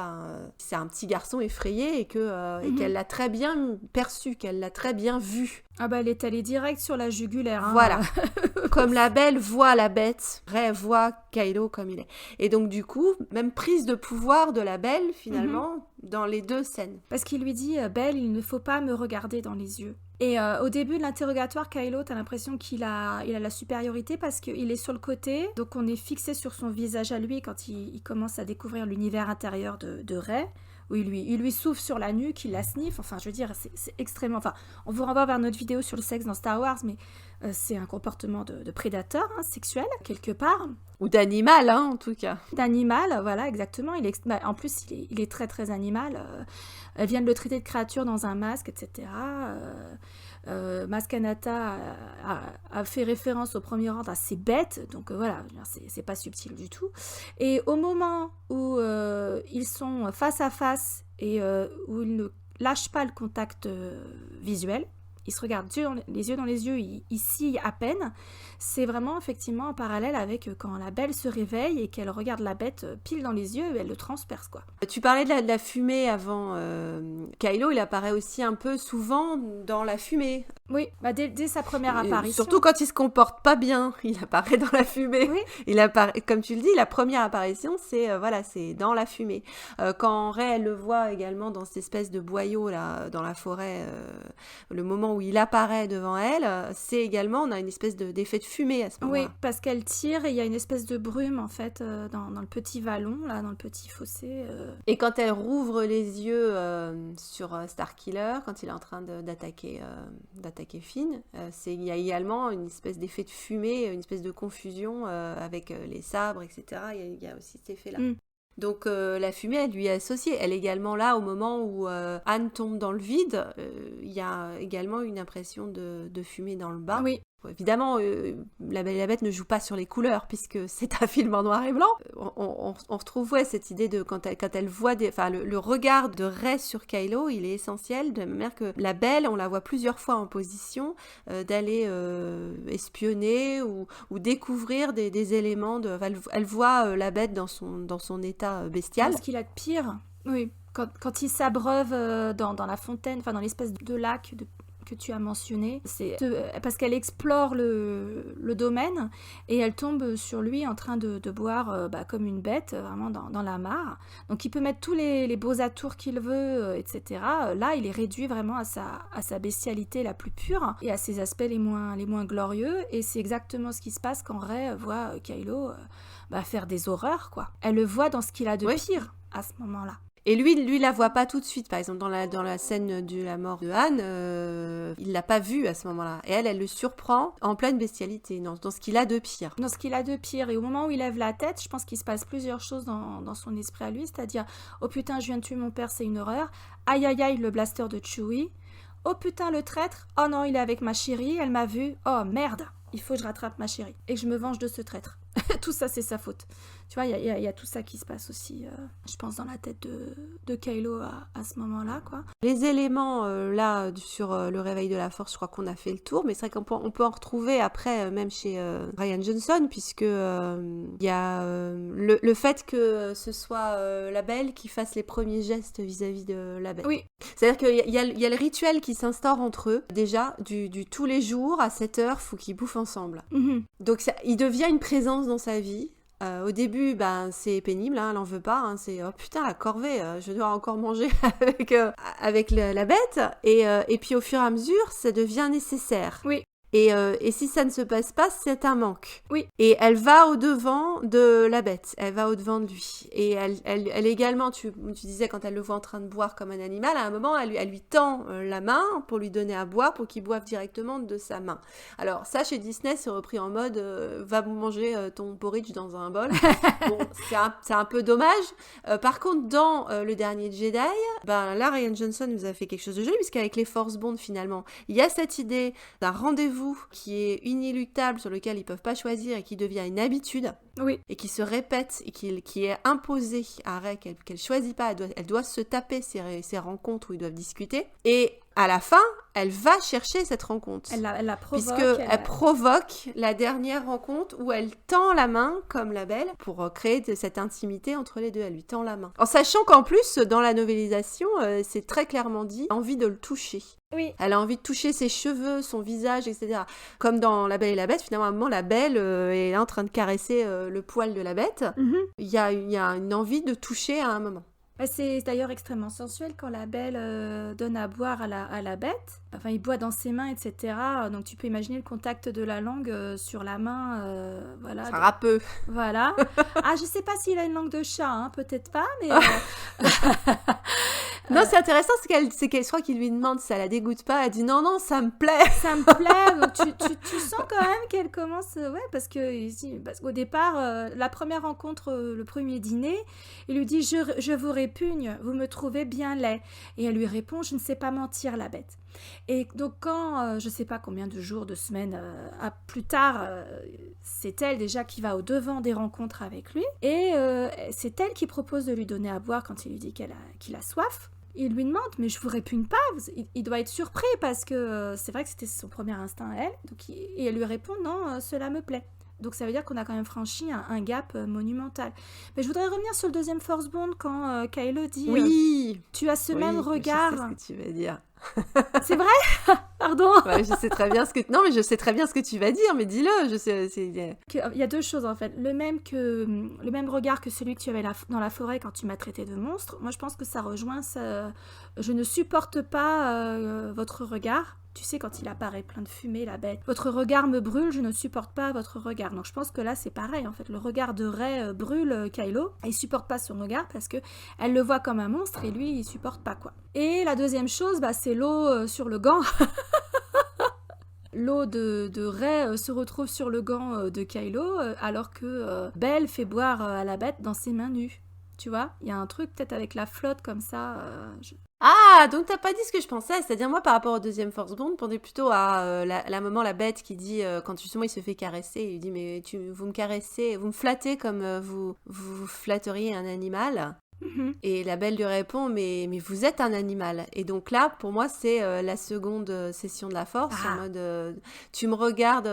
c'est un petit garçon effrayé et qu'elle l'a très bien perçu, qu'elle l'a très bien vu. Ah bah elle est allée direct sur la jugulaire. Hein. Voilà. Comme la belle voit la bête, Rey voit Kylo comme il est. Et donc du coup, même prise de pouvoir de la belle finalement dans les deux scènes. Parce qu'il lui dit Belle, il ne faut pas me regarder dans les yeux. Et au début de l'interrogatoire, Kylo, t'as l'impression qu'il a la supériorité parce qu'il est sur le côté, donc on est fixé sur son visage à lui quand il commence à découvrir l'univers intérieur de Rey. Où il lui souffle sur la nuque, il la sniffe, enfin je veux dire, c'est extrêmement... Enfin, on vous renvoie vers notre vidéo sur le sexe dans Star Wars, mais c'est un comportement de prédateur, hein, sexuel, quelque part. Ou d'animal, hein, en tout cas. D'animal, voilà, exactement. En plus, il est très très animal. Elle vient de le traiter de créature dans un masque, etc. Maz Kanata a fait référence au premier ordre à ces bêtes, donc voilà, c'est pas subtil du tout. Et au moment où ils sont face à face et où ils ne lâchent pas le contact visuel, ils se regardent les yeux dans les yeux, ils sillent à peine. C'est vraiment effectivement en parallèle avec quand la belle se réveille et qu'elle regarde la bête pile dans les yeux et elle le transperce, quoi. Tu parlais de la fumée avant. Kylo, il apparaît aussi un peu souvent dans la fumée. Oui, dès sa première apparition. Surtout quand il se comporte pas bien, il apparaît dans la fumée. Oui. Il apparaît, comme tu le dis, la première apparition, c'est dans la fumée. Quand Rey elle le voit également dans cette espèce de boyau là, dans la forêt, le moment où il apparaît devant elle, c'est également, on a une espèce d'effet de fumée à ce moment-là. Oui, parce qu'elle tire et il y a une espèce de brume en fait dans le petit vallon, là, dans le petit fossé. Et quand elle rouvre les yeux sur Starkiller, quand il est en train d'attaquer Finn, il y a également une espèce d'effet de fumée, une espèce de confusion avec les sabres, etc. Il y a aussi cet effet-là. Donc la fumée, elle lui est associée. Elle est également là au moment où Anne tombe dans le vide. Il y a également une impression de fumée dans le bas. Oui. Évidemment, La Belle et la Bête ne joue pas sur les couleurs puisque c'est un film en noir et blanc. On retrouve cette idée de quand elle voit le regard de Rey sur Kylo, il est essentiel, de la même manière que la Belle, on la voit plusieurs fois en position d'aller espionner ou découvrir des éléments. Elle voit la Bête dans son état bestial. Ce qu'il a de pire, oui. Quand il s'abreuve dans la fontaine, enfin dans l'espèce de lac que tu as mentionné. Parce qu'elle explore le domaine et elle tombe sur lui en train de boire comme une bête, vraiment dans la mare. Donc il peut mettre tous les beaux atours qu'il veut, etc. Là, il est réduit vraiment à sa bestialité la plus pure et à ses aspects les moins glorieux. Et c'est exactement ce qui se passe quand Rey voit Kylo faire des horreurs, quoi. Elle le voit dans ce qu'il a de pire à ce moment-là. Et lui la voit pas tout de suite. Par exemple, dans la scène de la mort de Han, il l'a pas vu à ce moment-là. Et elle le surprend en pleine bestialité, dans ce qu'il a de pire. Dans ce qu'il a de pire. Et au moment où il lève la tête, je pense qu'il se passe plusieurs choses dans son esprit à lui. C'est-à-dire, oh putain, je viens de tuer mon père, c'est une horreur. Aïe aïe aïe, le blaster de Chewie. Oh putain, le traître. Oh non, il est avec ma chérie, elle m'a vu. Oh merde, il faut que je rattrape ma chérie. Et que je me venge de ce traître. Tout ça, c'est sa faute. Tu vois, il y a tout ça qui se passe aussi, je pense, dans la tête de Kylo à ce moment-là, quoi. Les éléments, là, sur le réveil de la Force, je crois qu'on a fait le tour, mais c'est vrai qu'on peut en retrouver après, même chez Rian Johnson, puisque il y a le fait que ce soit la Belle qui fasse les premiers gestes vis-à-vis de la Belle. Oui. C'est-à-dire qu'il y a le rituel qui s'instaure entre eux, déjà, du tous les jours, à 7 heures, faut qu'ils bouffent ensemble. Mm-hmm. Donc, il devient une présence dans sa vie. Au début, c'est pénible, elle en veut pas, c'est « Oh putain, la corvée, je dois encore manger avec la bête ». Et puis au fur et à mesure, ça devient nécessaire. Oui. Et si ça ne se passe pas, c'est un manque. Oui. Et elle va au-devant de la bête, elle va au-devant de lui. Et elle également, tu disais, quand elle le voit en train de boire comme un animal, à un moment, elle lui tend la main pour lui donner à boire, pour qu'il boive directement de sa main. Alors ça, chez Disney, c'est repris en mode va manger ton porridge dans un bol. Bon, c'est un peu dommage. Par contre, dans Le Dernier Jedi, là, Rian Johnson nous a fait quelque chose de joli, puisqu'avec les Force Bond, finalement, il y a cette idée d'un rendez-vous qui est inéluctable, sur lequel ils peuvent pas choisir et qui devient une habitude. Oui. Et qui se répète et qui est imposé à Rey, qu'elle choisit pas, elle doit se taper ces rencontres où ils doivent discuter. Et à la fin, elle va chercher cette rencontre. Elle la provoque. Puisqu'elle provoque la dernière rencontre où elle tend la main, comme la Belle, pour créer cette intimité entre les deux. Elle lui tend la main. En sachant qu'en plus, dans la novélisation, c'est très clairement dit, envie de le toucher. Oui. Elle a envie de toucher ses cheveux, son visage, etc. Comme dans La Belle et la Bête, finalement, à un moment, la Belle est là en train de caresser le poil de la Bête. Mm-hmm. Il y a une envie de toucher à un moment. C'est d'ailleurs extrêmement sensuel quand la Belle donne à boire à la bête. Enfin, il boit dans ses mains, etc. Donc tu peux imaginer le contact de la langue sur la main. Voilà. Ça râpeux. Voilà. Ah, je sais pas s'il a une langue de chat, hein, peut-être pas, mais... Non, c'est intéressant, c'est qu'elle, je crois qu'il lui demande si ça la dégoûte pas. Elle dit non, ça me plaît. Ça me plaît. Donc tu sens quand même qu'elle commence... parce qu'au départ, la première rencontre, le premier dîner, il lui dit je vous répugne, vous me trouvez bien laid. Et elle lui répond je ne sais pas mentir, la bête. Et donc quand, je sais pas combien de jours, de semaines plus tard, c'est elle déjà qui va au-devant des rencontres avec lui. Et c'est elle qui propose de lui donner à boire quand il lui dit qu'il a soif. Il lui demande, mais je vous répugne pas. Il doit être surpris parce que c'est vrai que c'était son premier instinct à elle. Et elle lui répond, non, cela me plaît. Donc ça veut dire qu'on a quand même franchi un gap monumental. Mais je voudrais revenir sur le deuxième Force Bond quand Kylo dit oui, tu as ce même regard. Je sais ce que tu vas dire. C'est vrai? Pardon. Ouais, je sais très bien ce que... Non, mais je sais très bien ce que tu vas dire, mais dis-le. Il y a deux choses en fait. Le même regard que celui que tu avais dans la forêt quand tu m'as traité de monstre. Moi, je pense que ça rejoint ça. Je ne supporte pas votre regard. Tu sais, quand il apparaît plein de fumée, la bête. Votre regard me brûle, je ne supporte pas votre regard. Donc je pense que là, c'est pareil, en fait. Le regard de Rey brûle Kylo. Il supporte pas son regard parce que elle le voit comme un monstre et lui, il supporte pas, quoi. Et la deuxième chose, c'est l'eau sur le gant. L'eau de Rey se retrouve sur le gant de Kylo, alors que Belle fait boire à la bête dans ses mains nues. Tu vois, il y a un truc peut-être avec la flotte comme ça. Ah, donc t'as pas dit ce que je pensais, c'est-à-dire moi par rapport au deuxième Force Bond, je pensais plutôt à la maman, la bête qui dit, quand justement il se fait caresser, il dit mais vous me caressez, vous me flattez comme vous flatteriez un animal. Mhm. Et la belle lui répond, mais vous êtes un animal. Et donc là, pour moi, c'est la seconde session de la force, en Ah, mode, tu me regardes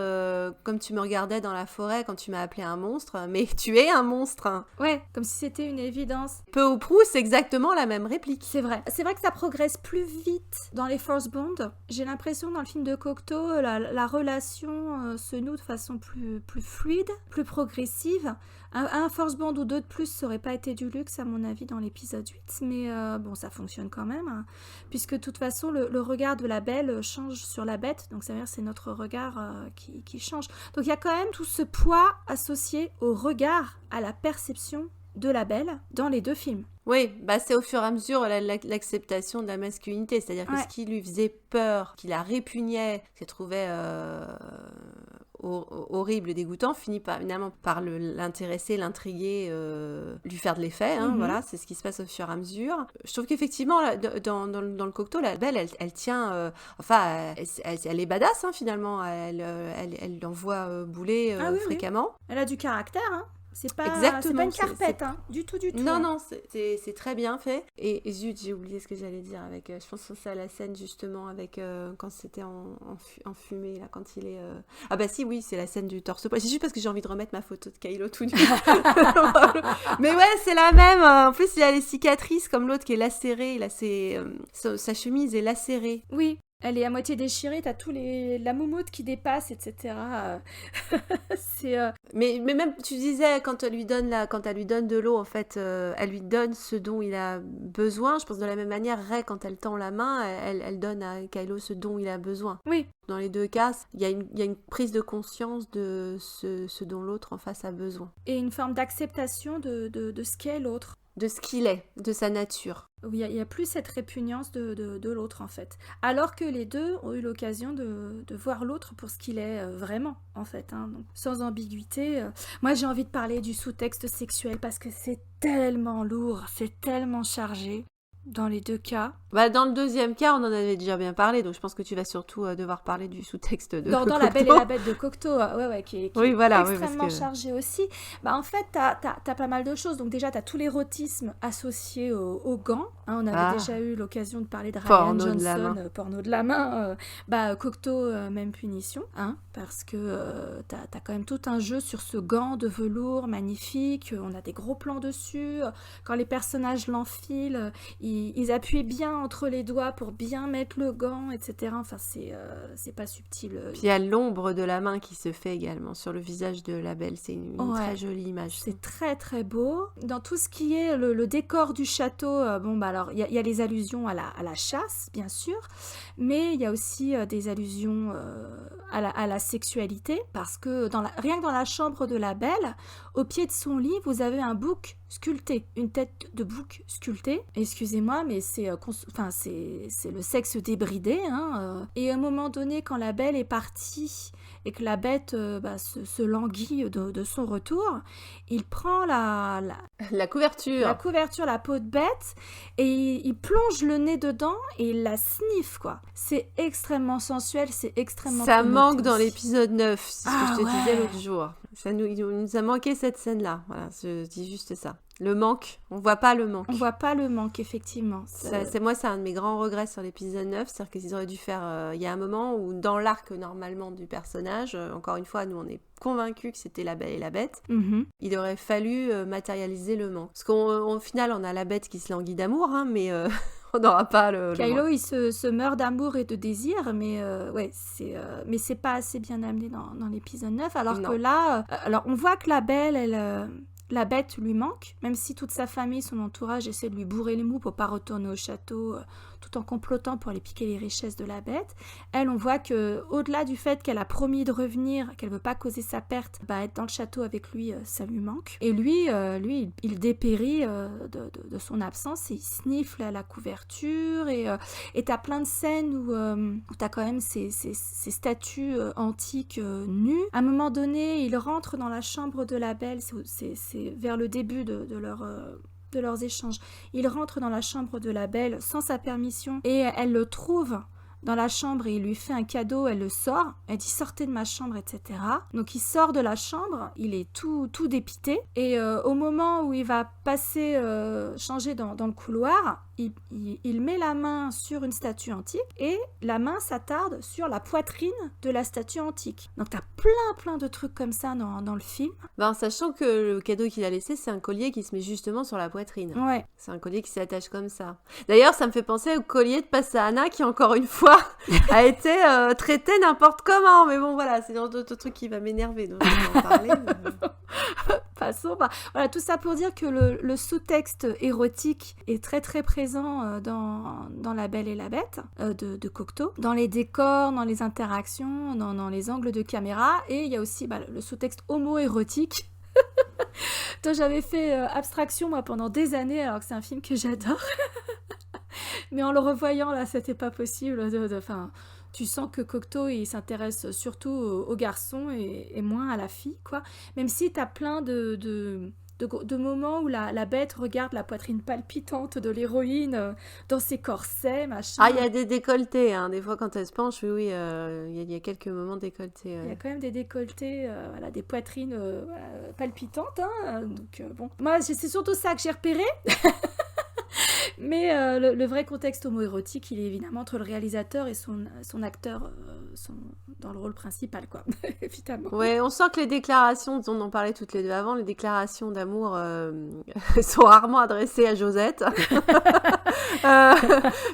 comme tu me regardais dans la forêt quand tu m'as appelé un monstre, mais tu es un monstre. ouais, comme si c'était une évidence. Peu ou prou, c'est exactement la même réplique. C'est vrai. C'est vrai que ça progresse plus vite dans les Force Bond. J'ai l'impression dans le film de Cocteau, la relation se noue de façon plus fluide, plus progressive. Un Force Bond ou deux de plus, ça aurait pas été du luxe à mon avis dans l'épisode 8, mais bon, ça fonctionne quand même, hein, puisque de toute façon, le regard de la belle change sur la bête, donc c'est-à-dire c'est notre regard qui change. Donc il y a quand même tout ce poids associé au regard, à la perception de la belle dans les deux films. Oui, bah c'est au fur et à mesure l'acceptation de la masculinité, c'est-à-dire que Ouais. ce qui lui faisait peur, qui la répugnait, qu'elle trouvait horrible et dégoûtant, finit évidemment par l'intéresser, l'intriguer, lui faire de l'effet, hein, voilà, c'est ce qui se passe au fur et à mesure. Je trouve qu'effectivement, là, dans le Cocteau, la belle, elle tient, enfin, elle est badass, hein, finalement, elle envoie bouler Ah oui, oui. fréquemment. Elle a du caractère, hein. C'est pas Exactement, une carpette, hein. Du tout. Non, hein. non, c'est très bien fait. Et zut, j'ai oublié ce que j'allais dire avec. Je pense que c'est à la scène justement avec quand c'était en fumée, là, quand il est. Ah bah si, oui, c'est la scène du torse poil. C'est juste parce que j'ai envie de remettre ma photo de Kylo tout nu. Mais ouais, c'est la même. En plus, il a les cicatrices comme l'autre qui est lacéré. Il a sa chemise est lacérée. Oui. Elle est à moitié déchirée, t'as la moumoute qui dépasse, etc. C'est... Mais même, tu disais, quand elle lui donne de l'eau, en fait, elle lui donne ce dont il a besoin. Je pense de la même manière, Rey, quand elle tend la main, elle donne à Kylo ce dont il a besoin. Oui. Dans les deux cas, il y a une prise de conscience de ce dont l'autre en face a besoin. Et une forme d'acceptation de ce qu'est l'autre. De ce qu'il est, de sa nature. Oui, il y a plus cette répugnance de l'autre, en fait. Alors que les deux ont eu l'occasion de voir l'autre pour ce qu'il est vraiment, en fait. Hein. Donc, sans ambiguïté. Moi, j'ai envie de parler du sous-texte sexuel parce que c'est tellement lourd, c'est tellement chargé. Dans les deux cas. Bah, dans le deuxième cas, on en avait déjà bien parlé, donc je pense que tu vas surtout devoir parler du sous-texte de Dans Cocteau. La Belle et la Bête de Cocteau, qui est oui, voilà, extrêmement oui, chargé aussi. Bah, en fait, t'as pas mal de choses. Donc déjà, t'as tout l'érotisme associé aux gants. Hein, on avait déjà eu l'occasion de parler de Ryan Johnson, porno de la main. Cocteau, même punition. Hein, parce que t'as quand même tout un jeu sur ce gant de velours magnifique. On a des gros plans dessus. Quand les personnages l'enfilent, ils appuient bien entre les doigts pour bien mettre le gant, etc. Enfin, c'est pas subtil. Puis il y a l'ombre de la main qui se fait également sur le visage de la belle. C'est une très jolie image. C'est très très beau. Dans tout ce qui est le décor du château, alors il y a les allusions à la chasse, bien sûr, mais il y a aussi des allusions à la sexualité, parce que rien que dans la chambre de la belle, au pied de son lit, vous avez un bouc sculpté, une tête de bouc sculptée. Excusez-moi, mais c'est le sexe débridé. Hein, et à un moment donné, quand la belle est partie et que la bête se languit de son retour, il prend la couverture, la peau de bête, et il plonge le nez dedans et il la sniffe, quoi. C'est extrêmement sensuel, c'est extrêmement ça connoté manque dans aussi. l'épisode 9, c'est ce que je te disais l'autre jour. Il nous a manqué cette scène-là. Voilà, je dis juste ça. Le manque, on voit pas le manque. On voit pas le manque, effectivement. C'est un de mes grands regrets sur l'épisode 9, c'est-à-dire qu'ils auraient dû faire... Il y a un moment où, dans l'arc, normalement, du personnage, encore une fois, nous, on est convaincus que c'était la Belle et la Bête, il aurait fallu matérialiser le manque. Parce qu'au final, on a la Bête qui se languit d'amour, hein, mais... on n'aura pas le Kylo, il se meurt d'amour et de désir, mais mais c'est pas assez bien amené dans l'épisode 9, alors que là, alors on voit que la Belle, la Bête lui manque, même si toute sa famille, son entourage essaie de lui bourrer les mous pour pas retourner au château, tout en complotant pour aller piquer les richesses de la Bête. Elle, on voit que au-delà du fait qu'elle a promis de revenir, qu'elle veut pas causer sa perte, être dans le château avec lui, ça lui manque. Et lui, il dépérit de son absence et il sniffe la couverture, et t'as plein de scènes où t'as quand même ces statues antiques nues. À un moment donné, il rentre dans la chambre de la Belle, c'est vers le début de leurs échanges. Il rentre dans la chambre de la Belle sans sa permission et elle le trouve dans la chambre et il lui fait un cadeau, elle le sort, elle dit sortez de ma chambre, etc. Donc il sort de la chambre, il est tout dépité et au moment où il va passer, changer dans le couloir, il met la main sur une statue antique et la main s'attarde sur la poitrine de la statue antique. Donc t'as plein de trucs comme ça dans le film. En sachant que le cadeau qu'il a laissé, c'est un collier qui se met justement sur la poitrine. Ouais. C'est un collier qui s'attache comme ça. D'ailleurs, ça me fait penser au collier de Passahana qui, encore une fois, a été traité n'importe comment. Mais bon, voilà, c'est d'autres trucs qui va m'énerver. Donc, on va en parler. Passons. Voilà, tout ça pour dire que le sous-texte érotique est très présent dans La Belle et la Bête de Cocteau, dans les décors, dans les interactions, dans les angles de caméra, et il y a aussi le sous-texte homo-érotique dont j'avais fait abstraction moi pendant des années alors que c'est un film que j'adore. Mais en le revoyant là, c'était pas possible. Tu sens que Cocteau il s'intéresse surtout aux garçons et moins à la fille, quoi. Même si t'as plein de moments où la bête regarde la poitrine palpitante de l'héroïne dans ses corsets, machin. Ah, il y a des décolletés, hein. Des fois quand elle se penche, oui, il y a quelques moments décolletés. Il y a quand même des décolletés, des poitrines palpitantes, hein. Donc bon, moi c'est surtout ça que j'ai repéré. Mais le vrai contexte homo-érotique, il est évidemment entre le réalisateur et son acteur dans le rôle principal, quoi, évidemment. Ouais, on sent que les déclarations, on en parlait toutes les deux avant, les déclarations d'amour sont rarement adressées à Josette.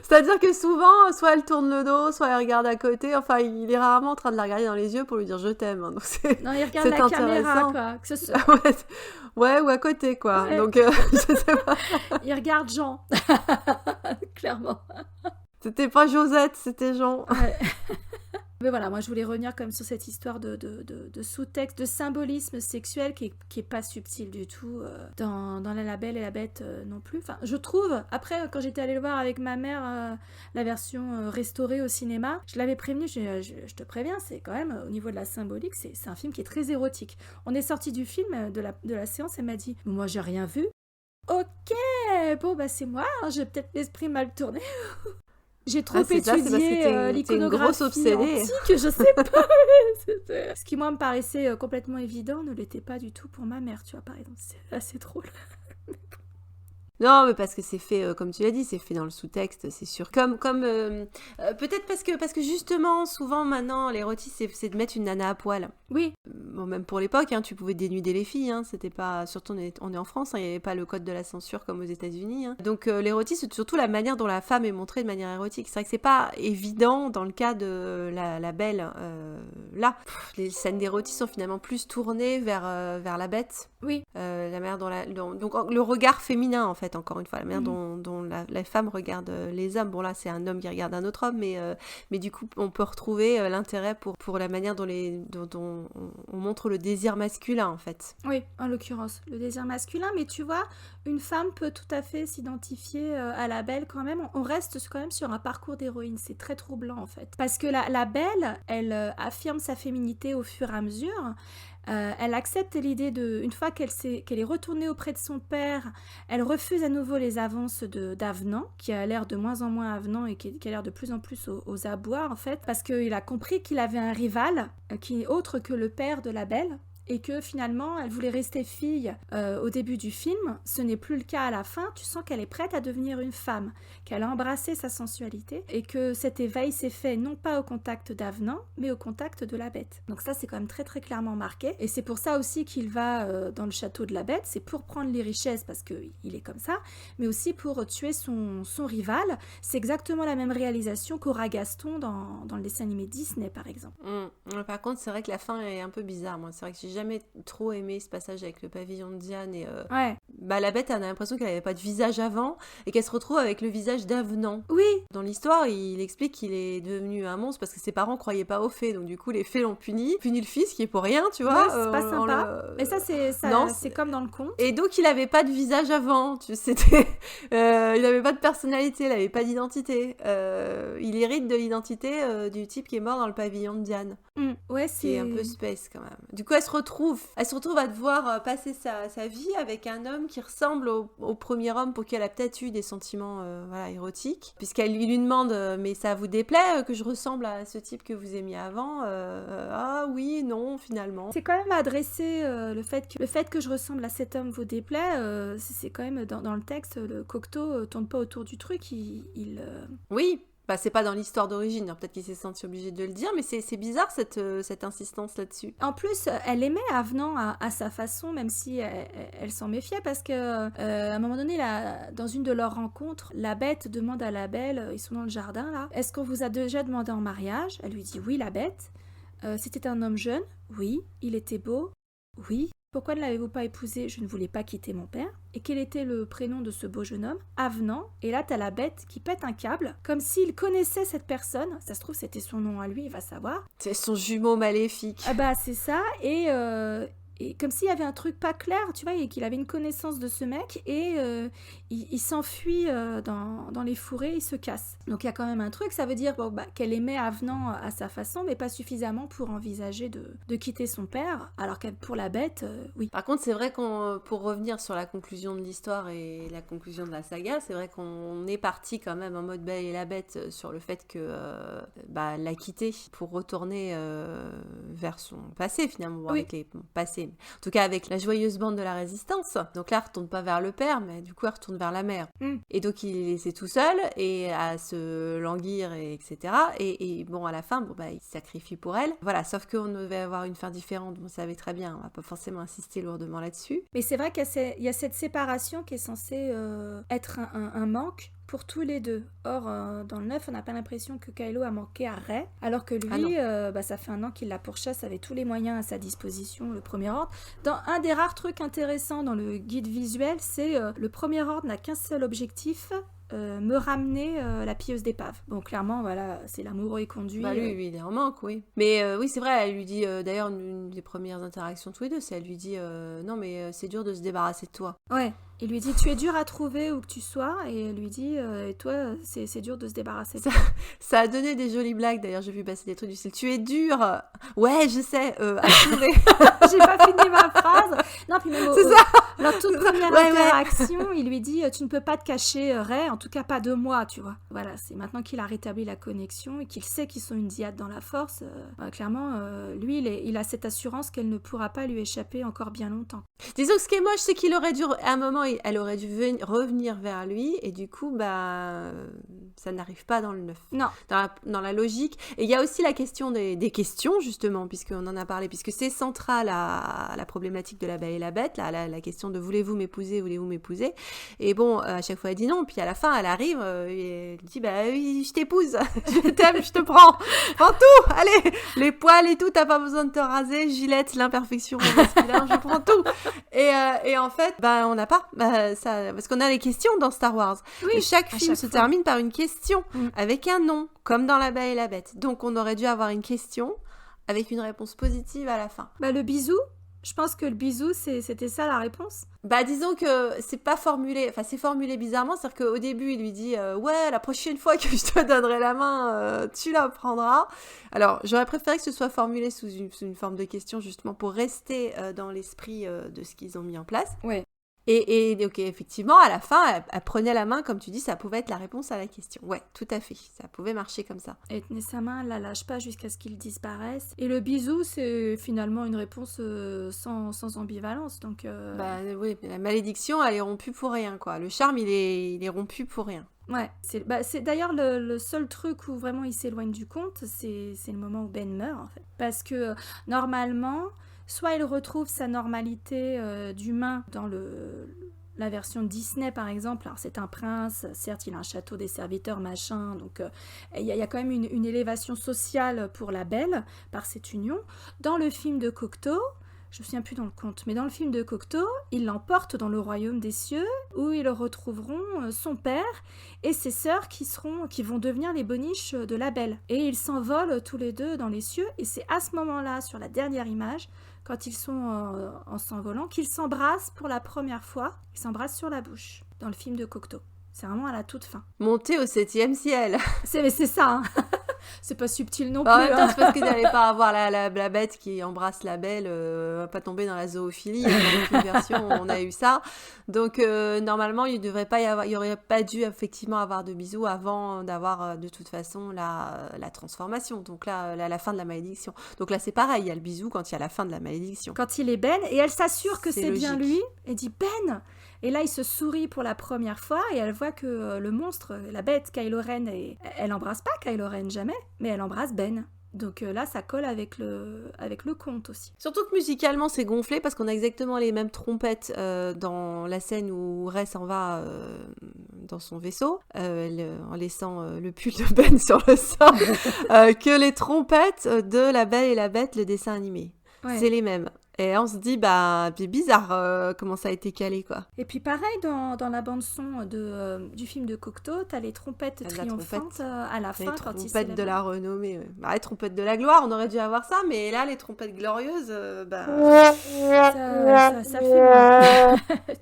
C'est-à-dire que souvent, soit elle tourne le dos, soit elle regarde à côté. Enfin, il est rarement en train de la regarder dans les yeux pour lui dire je t'aime. Donc non, il regarde la caméra, quoi. Que ce soit... Ouais, ou à côté, quoi. Ouais. Donc, je sais pas. Il regarde Jean. Clairement. C'était pas Josette, c'était Jean. Ouais. Mais voilà, moi je voulais revenir comme sur cette histoire de sous-texte, de symbolisme sexuel qui est pas subtil du tout dans La Belle et la Bête non plus. Enfin, je trouve, après quand j'étais allée le voir avec ma mère, la version restaurée au cinéma, je l'avais prévenue, je te préviens, c'est quand même au niveau de la symbolique, c'est un film qui est très érotique. On est sorti du film, de la séance, elle m'a dit « Moi j'ai rien vu ». Ok, bon c'est moi, hein, j'ai peut-être l'esprit mal tourné. J'ai trop étudié l'iconographie antique, je sais pas. Ce qui, moi, me paraissait complètement évident ne l'était pas du tout pour ma mère, tu vois, par exemple. C'est assez drôle. Non, mais parce que c'est fait, comme tu l'as dit, c'est fait dans le sous-texte, c'est sûr. Peut-être parce que justement, souvent maintenant, l'érotisme, c'est de mettre une nana à poil. Oui. Bon, même pour l'époque, hein, tu pouvais dénuder les filles, hein, c'était pas... Surtout, on est en France, hein, il n'y avait pas le code de la censure comme aux États-Unis. Hein. Donc, l'érotisme, c'est surtout la manière dont la femme est montrée de manière érotique. C'est vrai que c'est pas évident dans le cas de la Belle, là. Les scènes d'érotisme sont finalement plus tournées vers la Bête. Oui. La manière dont donc, le regard féminin, en fait. Encore une fois, la manière dont la femme regarde les hommes. Bon, là, c'est un homme qui regarde un autre homme, mais du coup, on peut retrouver l'intérêt pour la manière dont on montre le désir masculin, en fait. Oui, en l'occurrence, le désir masculin, mais tu vois, une femme peut tout à fait s'identifier à la Belle quand même. On reste quand même sur un parcours d'héroïne, c'est très troublant, en fait. Parce que la Belle, elle affirme sa féminité au fur et à mesure. Elle accepte l'idée une fois qu'elle est retournée auprès de son père, elle refuse à nouveau les avances d'Avenant, qui a l'air de moins en moins avenant et qui a l'air de plus en plus aux abois en fait, parce qu'il a compris qu'il avait un rival qui est autre que le père de la Belle, et que finalement elle voulait rester fille au début du film. Ce n'est plus le cas à la fin. Tu sens qu'elle est prête à devenir une femme, qu'elle a embrassé sa sensualité et que cet éveil s'est fait non pas au contact d'Avenant mais au contact de la Bête. Donc ça c'est quand même très clairement marqué, et c'est pour ça aussi qu'il va dans le château de la Bête. C'est pour prendre les richesses parce qu'il est comme ça, mais aussi pour tuer son rival. C'est exactement la même réalisation qu'aura Gaston dans le dessin animé Disney par exemple. Par contre c'est vrai que la fin est un peu bizarre. Moi c'est vrai que j'ai jamais trop aimé ce passage avec le pavillon de Diane et ouais. La Bête, elle a l'impression qu'elle avait pas de visage avant et qu'elle se retrouve avec le visage d'Avenant. Oui. Dans l'histoire, il explique qu'il est devenu un monstre parce que ses parents croyaient pas aux fées, donc du coup les fée l'ont puni le fils qui est pour rien, tu vois. Ouais, c'est pas sympa. Mais ça c'est comme dans le conte. Et donc il avait pas de visage avant, c'était il avait pas de personnalité, il avait pas d'identité. Il hérite de l'identité du type qui est mort dans le pavillon de Diane. Ouais, c'est un peu space quand même. Du coup, elle se elle se retrouve à devoir passer sa vie avec un homme qui ressemble au premier homme pour qui elle a peut-être eu des sentiments érotiques, puisqu'elle lui demande mais ça vous déplaît que je ressemble à ce type que vous aimiez avant ah oui, non, finalement. C'est quand même adressé le fait que je ressemble à cet homme vous déplaît, c'est quand même dans le texte, le Cocteau tourne pas autour du truc, Oui. Bah, c'est pas dans l'histoire d'origine, hein. Peut-être qu'il s'est senti obligé de le dire, mais c'est bizarre cette insistance là-dessus. En plus, elle aimait Avenant à sa façon, même si elle s'en méfiait, parce que à un moment donné, dans une de leurs rencontres, la Bête demande à la Belle, ils sont dans le jardin là, est-ce qu'on vous a déjà demandé en mariage? Elle lui dit oui, la Bête. C'était un homme jeune? Oui. Il était beau? Oui. Pourquoi ne l'avez-vous pas épousé? Je ne voulais pas quitter mon père. Et quel était le prénom de ce beau jeune homme? Avenant. Et là, t'as la Bête qui pète un câble, comme s'il connaissait cette personne. Ça se trouve, c'était son nom à lui, il va savoir. C'est son jumeau maléfique. Ah bah, c'est ça. Et comme s'il y avait un truc pas clair, tu vois, et qu'il avait une connaissance de ce mec, et il s'enfuit dans les fourrés, il se casse. Donc il y a quand même un truc, ça veut dire qu'elle aimait Avenant à sa façon, mais pas suffisamment pour envisager de quitter son père, alors que pour la Bête, oui. Par contre, c'est vrai pour revenir sur la conclusion de l'histoire et la conclusion de la saga, c'est vrai qu'on est parti quand même en mode Belle et la Bête sur le fait que l'a quitté pour retourner vers son passé finalement, Oui. avec les passés. En tout cas, avec la joyeuse bande de la Résistance. Donc là, elle retourne pas vers le père, mais du coup, elle retourne vers la mère. Et donc, il est laissé tout seul et à se languir, etc. Et bon, à la fin, il se sacrifie pour elle. Voilà, sauf qu'on devait avoir une fin différente. On savait très bien, on va pas forcément insister lourdement là-dessus. Mais c'est vrai qu'il y a cette séparation qui est censée être un manque pour tous les deux. Or, dans le 9, on n'a pas l'impression que Kylo a manqué à Rey, alors que lui, ça fait un an qu'il la pourchasse avec tous les moyens à sa disposition, le Premier Ordre. Dans un des rares trucs intéressants dans le guide visuel, c'est le Premier Ordre n'a qu'un seul objectif, me ramener la pilleuse d'épave. Bon, clairement, voilà, c'est l'amoureux et conduit. Lui, il est en manque, oui. Mais oui, c'est vrai, elle lui dit, d'ailleurs, une des premières interactions tous les deux, c'est elle lui dit, non, mais c'est dur de se débarrasser de toi. Ouais. Il lui dit, tu es dur à trouver où que tu sois, et elle lui dit, et toi, c'est dur de se débarrasser de toi. Ça a donné des jolies blagues, d'ailleurs, j'ai vu passer des trucs du style, tu es dur. Ouais, je sais, à trouver. J'ai pas fini ma phrase. Non, puis même leur toute première interaction, il lui dit, tu ne peux pas te cacher, Rey, en tout cas pas de moi, tu vois. Voilà, c'est maintenant qu'il a rétabli la connexion et qu'il sait qu'ils sont une diade dans la force, clairement, lui, il a cette assurance qu'elle ne pourra pas lui échapper encore bien longtemps. Disons que ce qui est moche, c'est qu'il aurait dû, à un moment, elle aurait dû revenir vers lui, et du coup, ça n'arrive pas dans le 9. Non. Dans la logique. Et il y a aussi la question des questions, justement, puisqu'on en a parlé, puisque c'est central à la problématique de la Belle et la Bête, la question de voulez-vous m'épouser? Et bon, à chaque fois, elle dit non, puis à la fin, elle arrive, et elle dit, oui, je t'épouse, je t'aime, je te prends tout, allez, les poils et tout, t'as pas besoin de te raser, Gillette, l'imperfection masculin, je prends tout. Et en fait, on n'a pas ça, parce qu'on a les questions dans Star Wars. Oui, chaque film se termine par une question avec un nom, comme dans La Belle et la Bête. Donc on aurait dû avoir une question avec une réponse positive à la fin. Le bisou, je pense que le bisou, c'était ça la réponse. Disons que c'est pas formulé, enfin c'est formulé bizarrement, c'est-à-dire qu'au début il lui dit ouais, la prochaine fois que je te donnerai la main, tu la prendras. Alors j'aurais préféré que ce soit formulé sous une forme de question, justement pour rester dans l'esprit de ce qu'ils ont mis en place. Ouais. Et donc effectivement, à la fin, elle prenait la main, comme tu dis, ça pouvait être la réponse à la question. Ouais, tout à fait, ça pouvait marcher comme ça. Elle tenait sa main, elle la lâche pas jusqu'à ce qu'il disparaisse. Et le bisou, c'est finalement une réponse sans ambivalence. Donc, oui, mais la malédiction, elle est rompue pour rien, quoi. Le charme, il est rompu pour rien. Ouais, c'est d'ailleurs le seul truc où vraiment il s'éloigne du conte, c'est le moment où Ben meurt, en fait. Parce que normalement, soit il retrouve sa normalité d'humain dans la version Disney, par exemple. Alors, c'est un prince, certes, il a un château, des serviteurs, machin, donc il y a quand même une élévation sociale pour la Belle par cette union. Dans le film de Cocteau, je me souviens plus dans le conte, mais dans le film de Cocteau, il l'emporte dans le royaume des cieux, où ils retrouveront son père et ses sœurs qui vont devenir les boniches de la Belle. Et ils s'envolent tous les deux dans les cieux, et c'est à ce moment-là, sur la dernière image, quand ils sont en s'envolant, qu'ils s'embrassent pour la première fois. Ils s'embrassent sur la bouche, dans le film de Cocteau. C'est vraiment à la toute fin. Monter au 7e ciel. C'est ça, hein. C'est pas subtil non En plus. même temps, c'est parce qu'il n'allait pas avoir la bête qui embrasse la belle, va pas tomber dans la zoophilie. Dans aucune version, on a eu ça. Donc, normalement, il aurait pas dû effectivement avoir de bisous avant d'avoir de toute façon la transformation. Donc là, la fin de la malédiction. Donc là, c'est pareil, il y a le bisou quand il y a la fin de la malédiction. Quand il est Ben, et elle s'assure que c'est bien logique. lui, et dit Ben. Et là, il se sourit pour la première fois, et elle voit que le monstre, la bête, Kylo Ren, elle embrasse pas Kylo Ren jamais, mais elle embrasse Ben. Donc là, ça colle avec le conte aussi. Surtout que musicalement, c'est gonflé parce qu'on a exactement les mêmes trompettes dans la scène où Rey s'en va dans son vaisseau, en laissant le pull de Ben sur le sol, que les trompettes de La Belle et la Bête, le dessin animé. Ouais. C'est les mêmes. Et on se dit, c'est bizarre comment ça a été calé, quoi. Et puis pareil, dans la bande-son du film de Cocteau, t'as les trompettes La triomphantes à la fin Les quand il trompettes de la renommée. Ouais. Les trompettes de la gloire, on aurait dû avoir ça, mais là, les trompettes glorieuses, ça fait moins.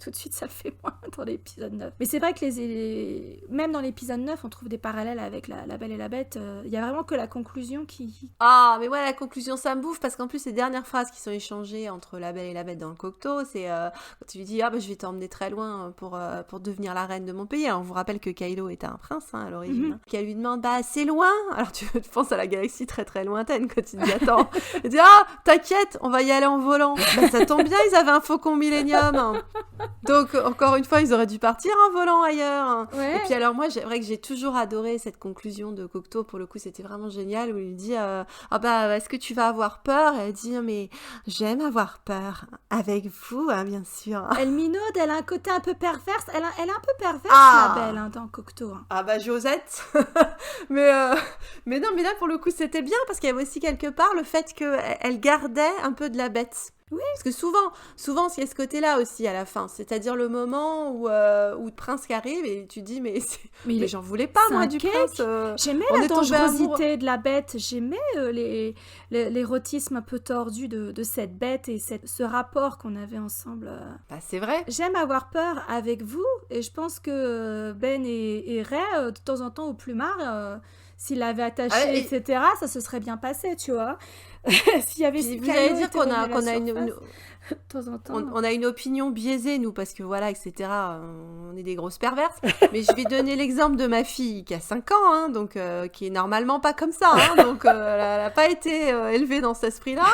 Tout de suite, ça fait moins dans l'épisode 9. Mais c'est vrai que même dans l'épisode 9, on trouve des parallèles avec la Belle et la Bête. Il y a vraiment que la conclusion qui... Ah, mais ouais, la conclusion, ça me bouffe, parce qu'en plus, les dernières phrases qui sont échangées entre la Belle et la Bête dans le Cocteau, c'est quand tu lui dis je vais t'emmener très loin pour devenir la reine de mon pays. Alors, on vous rappelle que Kylo était un prince à l'origine, qu'elle lui demande c'est loin. Alors tu penses à la galaxie très très lointaine quand tu te dis attends. Elle dit t'inquiète, on va y aller en volant. Ça tombe bien, ils avaient un Faucon Millenium. Donc encore une fois, ils auraient dû partir en volant ailleurs. Ouais. Et puis alors moi, c'est vrai que j'ai toujours adoré cette conclusion de Cocteau. Pour le coup, c'était vraiment génial où il lui dit est-ce que tu vas avoir peur? Et elle dit mais j'aime avoir peur avec vous, bien sûr. Elle minaude, elle a un côté un peu perverse. Elle est un peu perverse, la Belle, dans Cocteau. Josette. mais non, mais là pour le coup c'était bien parce qu'il y avait aussi quelque part le fait qu'elle gardait un peu de la bête. Oui. Parce que souvent, il y a ce côté-là aussi à la fin. C'est-à-dire le moment où le prince qui arrive et tu te dis, mais j'en voulais pas, moi, du prince. J'aimais la dangerosité de la bête. J'aimais l'érotisme un peu tordu de cette bête et ce rapport qu'on avait ensemble. C'est vrai. J'aime avoir peur avec vous et je pense que Ben et Rey, de temps en temps, au plumard, s'il l'avait attaché, etc., ça se serait bien passé, tu vois. S'il y avait vous allez dire qu'on a une de temps en temps. On a une opinion biaisée, nous, parce que voilà, etc. On est des grosses perverses. Mais je vais donner l'exemple de ma fille qui a 5 ans, donc qui est normalement pas comme ça. Donc elle n'a pas été élevée dans cet esprit-là.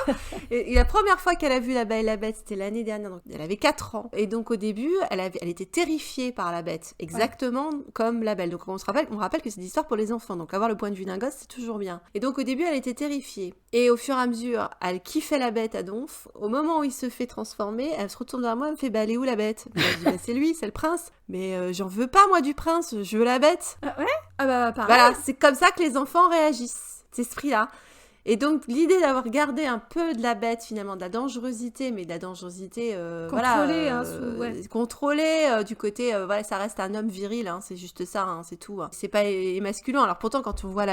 Et la première fois qu'elle a vu La Belle et la Bête, c'était l'année dernière. Donc elle avait 4 ans. Et donc au début, elle était terrifiée par la bête, exactement comme la Belle. Donc on rappelle que c'est une histoire pour les enfants. Donc avoir le point de vue d'un gosse, c'est toujours bien. Et donc au début, elle était terrifiée. Et au fur et à mesure, elle kiffait la bête à donf. Au moment où il se fait transformer, elle se retourne vers moi, elle me fait elle est où la bête? Je dis c'est lui, c'est le prince. Mais j'en veux pas moi du prince, je veux la bête. Ouais. Pareil. Voilà, c'est comme ça que les enfants réagissent, cet esprit-là. Et donc l'idée d'avoir gardé un peu de la bête finalement, de la dangerosité, mais de la dangerosité contrôlée, contrôlée du côté ça reste un homme viril, c'est juste ça, c'est tout. C'est pas émasculant. Alors pourtant quand on voit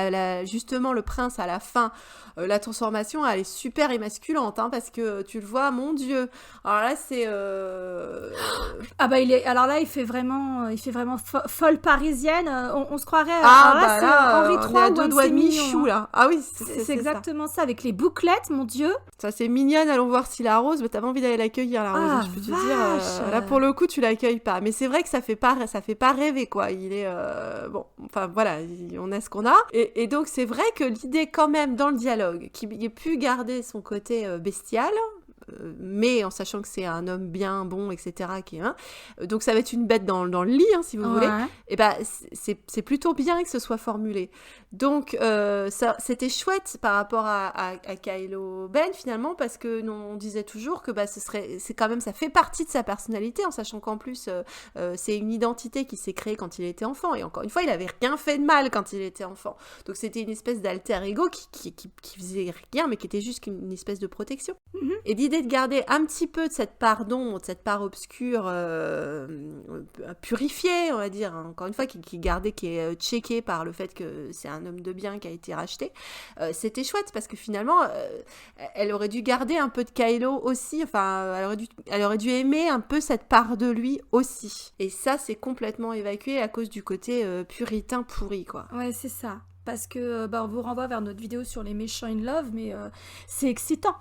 justement le prince à la fin, la transformation elle est super émasculante parce que tu le vois, mon Dieu. Alors là c'est il fait vraiment folle parisienne. On se croirait là, Henri III ou à deux doigts de Michou Michou là. Ah oui, c'est exactement ça, avec les bouclettes, mon Dieu. Ça c'est mignonne, allons voir si la rose, mais t'as pas envie d'aller l'accueillir la rose, je peux te dire. Là pour le coup tu l'accueilles pas, mais c'est vrai que ça fait pas rêver quoi. Il est on a ce qu'on a, et donc c'est vrai que l'idée quand même dans le dialogue qu'il ait pu garder son côté bestial. Mais en sachant que c'est un homme bien bon, etc. Donc ça va être une bête dans le lit, si vous voulez. Et c'est plutôt bien que ce soit formulé. Donc ça, c'était chouette par rapport à Kylo Ben finalement, parce que on disait toujours que c'est quand même, ça fait partie de sa personnalité, en sachant qu'en plus c'est une identité qui s'est créée quand il était enfant. Et encore une fois, il avait rien fait de mal quand il était enfant. Donc c'était une espèce d'alter ego qui faisait rien, mais qui était juste une espèce de protection. Et l'idée de garder un petit peu de cette part d'ombre, de cette part obscure, purifiée, on va dire, encore une fois, qui est checkée par le fait que c'est un homme de bien qui a été racheté, c'était chouette, parce que finalement, elle aurait dû garder un peu de Kylo aussi, elle aurait dû aimer un peu cette part de lui aussi. Et ça, c'est complètement évacué à cause du côté puritain pourri, quoi. Ouais, c'est ça. parce que on vous renvoie vers notre vidéo sur les méchants in love, mais c'est excitant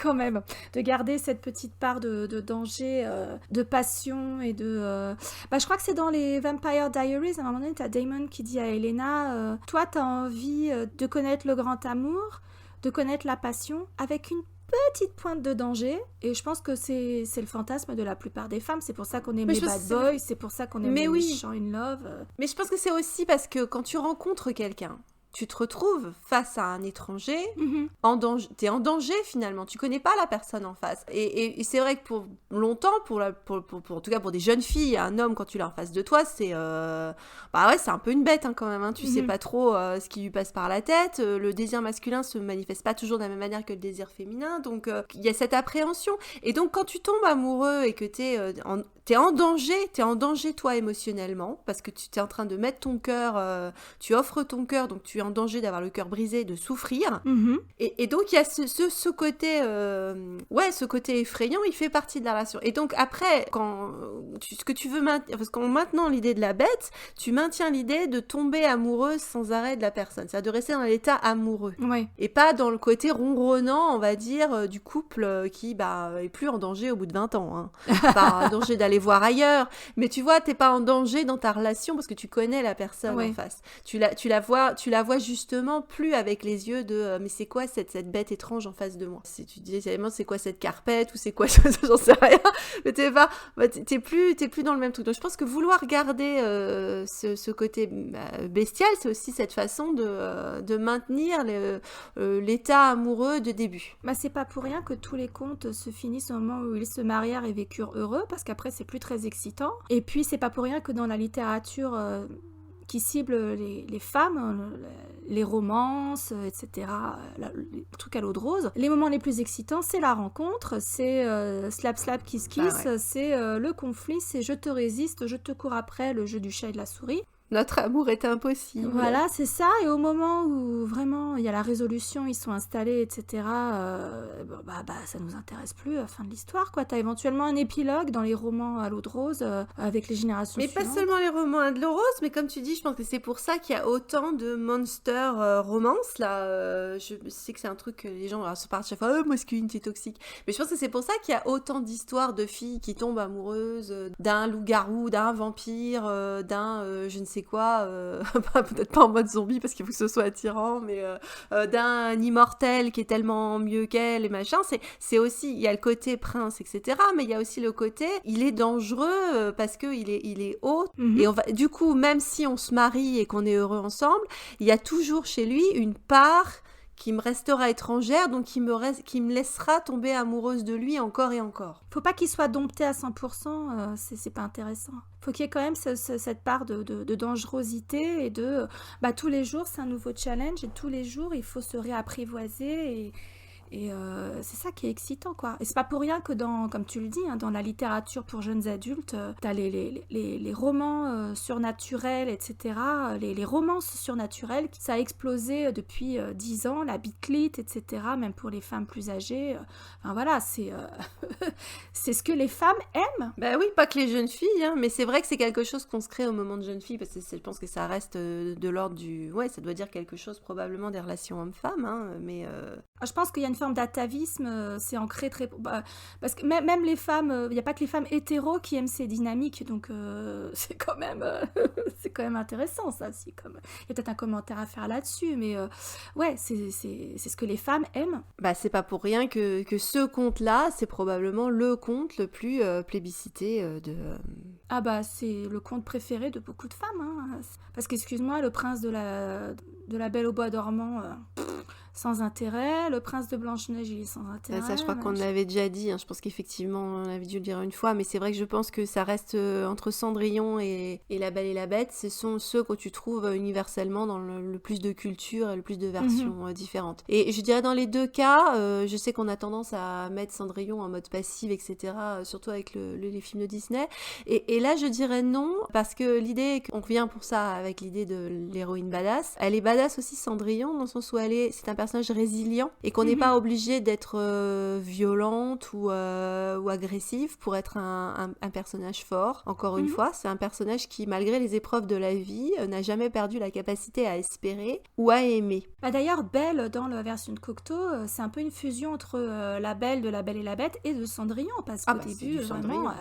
quand même de garder cette petite part de danger, de passion et de... je crois que c'est dans les Vampire Diaries, à un moment donné, t'as Damon qui dit à Elena, toi t'as envie de connaître le grand amour, de connaître la passion, avec une petite pointe de danger, et je pense que c'est le fantasme de la plupart des femmes. C'est pour ça qu'on aime les bad boys, c'est pour ça qu'on aime les méchants in love. Mais je pense que c'est aussi parce que quand tu rencontres quelqu'un, tu te retrouves face à un étranger, en danger, t'es en danger finalement, tu connais pas la personne en face. Et c'est vrai que pour longtemps, en tout cas pour des jeunes filles, un homme quand tu l'as en face de toi, c'est c'est un peu une bête quand même, tu sais pas trop ce qui lui passe par la tête, le désir masculin se manifeste pas toujours de la même manière que le désir féminin, donc il y a cette appréhension. Et donc quand tu tombes amoureux et que t'es en danger toi émotionnellement, parce que tu es en train de mettre ton cœur, tu offres ton cœur, donc tu es en danger d'avoir le cœur brisé, de souffrir. Et donc il y a ce côté, ce côté effrayant, il fait partie de la relation. Et donc après, ce que tu veux maintenir, parce qu'en maintenant l'idée de la bête, tu maintiens l'idée de tomber amoureuse sans arrêt de la personne, c'est-à-dire de rester dans l'état amoureux. Ouais. Et pas dans le côté ronronnant, on va dire, du couple qui est plus en danger au bout de 20 ans. Pas en danger d'aller voir ailleurs, mais tu vois, t'es pas en danger dans ta relation parce que tu connais la personne en face. Tu la vois justement plus avec les yeux de mais c'est quoi cette bête étrange en face de moi. Si tu dis c'est quoi cette carpette ou c'est quoi j'en sais rien, mais t'es plus dans le même truc. Donc je pense que vouloir garder ce côté bestial, c'est aussi cette façon de maintenir l'état amoureux de début. C'est pas pour rien que tous les contes se finissent au moment où ils se marièrent et vécurent heureux, parce qu'après c'est plus très excitant. Et puis c'est pas pour rien que dans la littérature qui cible les femmes, les romances, etc., les trucs à l'eau de rose, les moments les plus excitants, c'est la rencontre, c'est slap slap kiss kiss, c'est le conflit, c'est je te résiste, je te cours après, le jeu du chat et de la souris. Notre amour est impossible. Voilà, c'est ça. Et au moment où vraiment il y a la résolution, ils sont installés, etc., ça nous intéresse plus, fin de l'histoire, quoi. T'as éventuellement un épilogue dans les romans à l'eau de rose avec les générations suivantes. Mais pas seulement les romans à l'eau de rose, mais comme tu dis, je pense que c'est pour ça qu'il y a autant de monster romance, là. Je sais que c'est un truc que les gens se partent chaque fois, masculinité toxique. Mais je pense que c'est pour ça qu'il y a autant d'histoires de filles qui tombent amoureuses d'un loup-garou, d'un vampire, d'un je ne sais quoi, peut-être pas en mode zombie parce qu'il faut que ce soit attirant, mais d'un immortel qui est tellement mieux qu'elle et machin. C'est aussi, il y a le côté prince, etc., mais il y a aussi le côté, il est dangereux parce qu'il est haut, et du coup, même si on se marie et qu'on est heureux ensemble, il y a toujours chez lui une part qui me restera étrangère, donc qui me laissera tomber amoureuse de lui encore et encore. Faut pas qu'il soit dompté à 100%, c'est pas intéressant. Faut qu'il y ait quand même cette part de dangerosité et de... tous les jours, c'est un nouveau challenge, et tous les jours, il faut se réapprivoiser, et c'est ça qui est excitant, quoi. Et c'est pas pour rien que comme tu le dis, dans la littérature pour jeunes adultes, t'as les romans surnaturels, etc., les romances surnaturelles, ça a explosé depuis 10 ans, la bitlit, etc., même pour les femmes plus âgées. C'est ce que les femmes aiment. Oui, pas que les jeunes filles, mais c'est vrai que c'est quelque chose qu'on se crée au moment de jeunes filles, parce que je pense que ça reste de l'ordre du... Ouais, ça doit dire quelque chose probablement des relations hommes-femmes, mais... Je pense qu'il y a une forme d'atavisme, c'est ancré très... parce que même les femmes, il n'y a pas que les femmes hétéros qui aiment ces dynamiques, donc c'est quand même intéressant, ça. Il y a peut-être un commentaire à faire là-dessus, mais c'est ce que les femmes aiment. C'est pas pour rien que ce conte-là, c'est probablement le conte le plus plébiscité de... c'est le conte préféré de beaucoup de femmes, parce qu'excuse-moi, le prince de la Belle au bois dormant... sans intérêt, le prince de Blanche-Neige, il est sans intérêt. Ça, je crois qu'on l'avait déjà dit, je pense qu'effectivement, on avait dû le dire une fois, mais c'est vrai que je pense que ça reste entre Cendrillon et La Belle et la Bête, ce sont ceux que tu trouves universellement dans le plus de culture et le plus de versions différentes. Et je dirais dans les deux cas, je sais qu'on a tendance à mettre Cendrillon en mode passif, etc., surtout avec les films de Disney, et là je dirais non, parce que l'idée, on revient pour ça avec l'idée de l'héroïne badass, elle est badass aussi Cendrillon, dans le sens où c'est un personnage personnage résilient et qu'on n'est pas obligé d'être violente ou agressive pour être un personnage fort. Encore une fois, c'est un personnage qui, malgré les épreuves de la vie, n'a jamais perdu la capacité à espérer ou à aimer. Bah d'ailleurs, Belle, dans la version de Cocteau, c'est un peu une fusion entre la Belle de La Belle et la Bête et de Cendrillon, parce qu'au début, vraiment,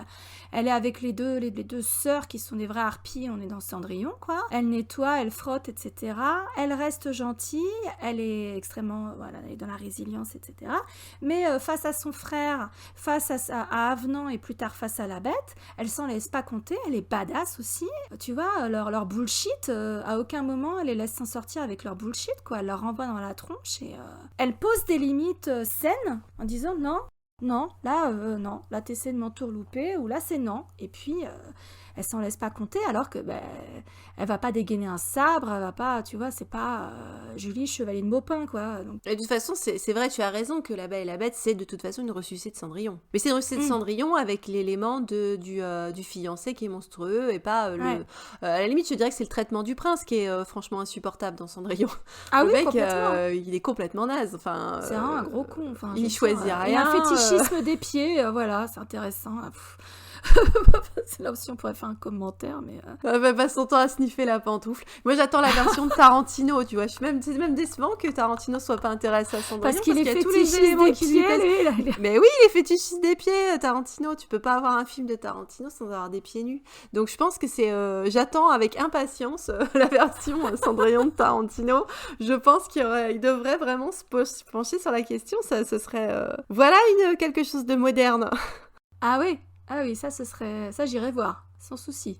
elle est avec les deux sœurs qui sont des vraies harpies, on est dans Cendrillon, quoi. Elle nettoie, elle frotte, etc. Elle reste gentille, elle est extrêmement, voilà, elle est dans la résilience, etc. Mais face à son frère, face à Avenant et plus tard face à la Bête, elle s'en laisse pas compter, elle est badass aussi. Tu vois, leur bullshit, à aucun moment elle les laisse s'en sortir avec leur bullshit, quoi. Elle leur renvoie dans la tronche et elle pose des limites saines en disant non, là t'essaies de m'entourlouper, ou là c'est non. Et puis elle s'en laisse pas compter, alors que elle va pas dégainer un sabre, elle va pas, tu vois, c'est pas Julie Chevalier de Maupin, quoi. Donc... Et de toute façon, c'est vrai, tu as raison que La Belle et la Bête, c'est de toute façon une ressuscitée de Cendrillon. Mais c'est une ressuscitée de Cendrillon avec l'élément du fiancé qui est monstrueux et pas à la limite, je dirais que c'est le traitement du prince qui est franchement insupportable dans Cendrillon. Ah le oui, mec, complètement. il est complètement naze. Enfin, C'est un gros con. Enfin, il choisit rien. Il y a un fétichisme des pieds, voilà, c'est intéressant. C'est là aussi on pourrait faire un commentaire, mais... passe son temps à sniffer la pantoufle. Moi j'attends la version de Tarantino, tu vois. C'est même décevant que Tarantino soit pas intéressé à Cendrillon. Parce qu'il est y a tous fétichiste les éléments des qui lui pieds, plaisent. Mais oui, il est fétichiste des pieds, Tarantino. Tu peux pas avoir un film de Tarantino sans avoir des pieds nus. Donc je pense que c'est... j'attends avec impatience la version Cendrillon de Tarantino. Je pense qu'il devrait vraiment se pencher sur la question. Ce serait... Voilà quelque chose de moderne. Ah oui, ça j'irai voir, sans souci.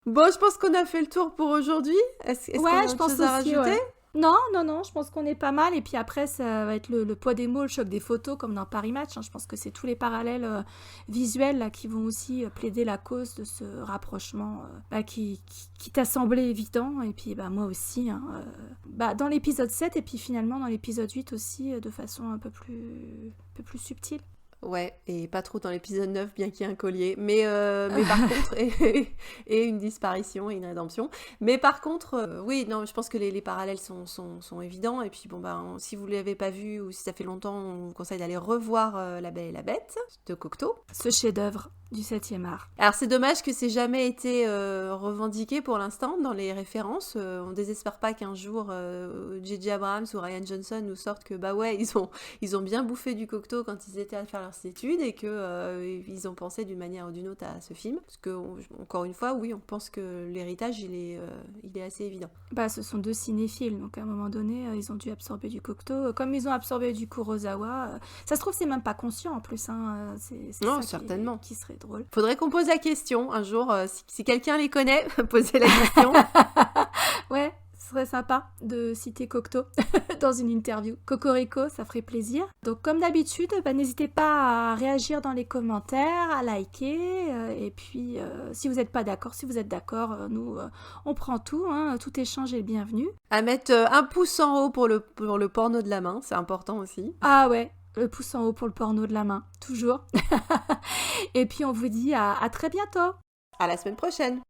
Bon, je pense qu'on a fait le tour pour aujourd'hui. Est-ce qu'on a autre chose à rajouter ? Ouais. Non, je pense qu'on est pas mal. Et puis après, ça va être le poids des mots, le choc des photos, comme dans Paris Match. Je pense que c'est tous les parallèles visuels là, qui vont aussi plaider la cause de ce rapprochement qui t'a semblé évident. Et puis moi aussi, dans l'épisode 7 et puis finalement dans l'épisode 8 aussi, de façon un peu plus subtile. Ouais, et pas trop dans l'épisode 9, bien qu'il y ait un collier. Mais par contre, et une disparition et une rédemption. Mais par contre, oui, non, je pense que les parallèles sont évidents. Et puis, bon, si vous ne l'avez pas vu ou si ça fait longtemps, on vous conseille d'aller revoir La Belle et la Bête de Cocteau. Ce chef-d'œuvre du 7e art. Alors, c'est dommage que c'est jamais été revendiqué pour l'instant dans les références. On désespère pas qu'un jour, J.J. Abrams ou Ryan Johnson nous sortent que, ils ont bien bouffé du Cocteau quand ils étaient à faire leurs études et que ils ont pensé d'une manière ou d'une autre à ce film. Parce que, encore une fois, oui, on pense que l'héritage, il est assez évident. Ce sont deux cinéphiles, donc à un moment donné, ils ont dû absorber du Cocteau. Comme ils ont absorbé du Kurosawa, ça se trouve, c'est même pas conscient en plus. C'est non, ça certainement. Qui serait drôle. Faudrait qu'on pose la question un jour, si quelqu'un les connaît, posez la question. Ouais, ce serait sympa de citer Cocteau dans une interview. Cocorico, ça ferait plaisir. Donc comme d'habitude, n'hésitez pas à réagir dans les commentaires, à liker, et puis si vous n'êtes pas d'accord, si vous êtes d'accord, nous on prend tout, tout échange est le bienvenu. À mettre un pouce en haut pour le porno de la main, c'est important aussi. Ah ouais, le pouce en haut pour le porno de la main, toujours. Et puis on vous dit à très bientôt. À la semaine prochaine.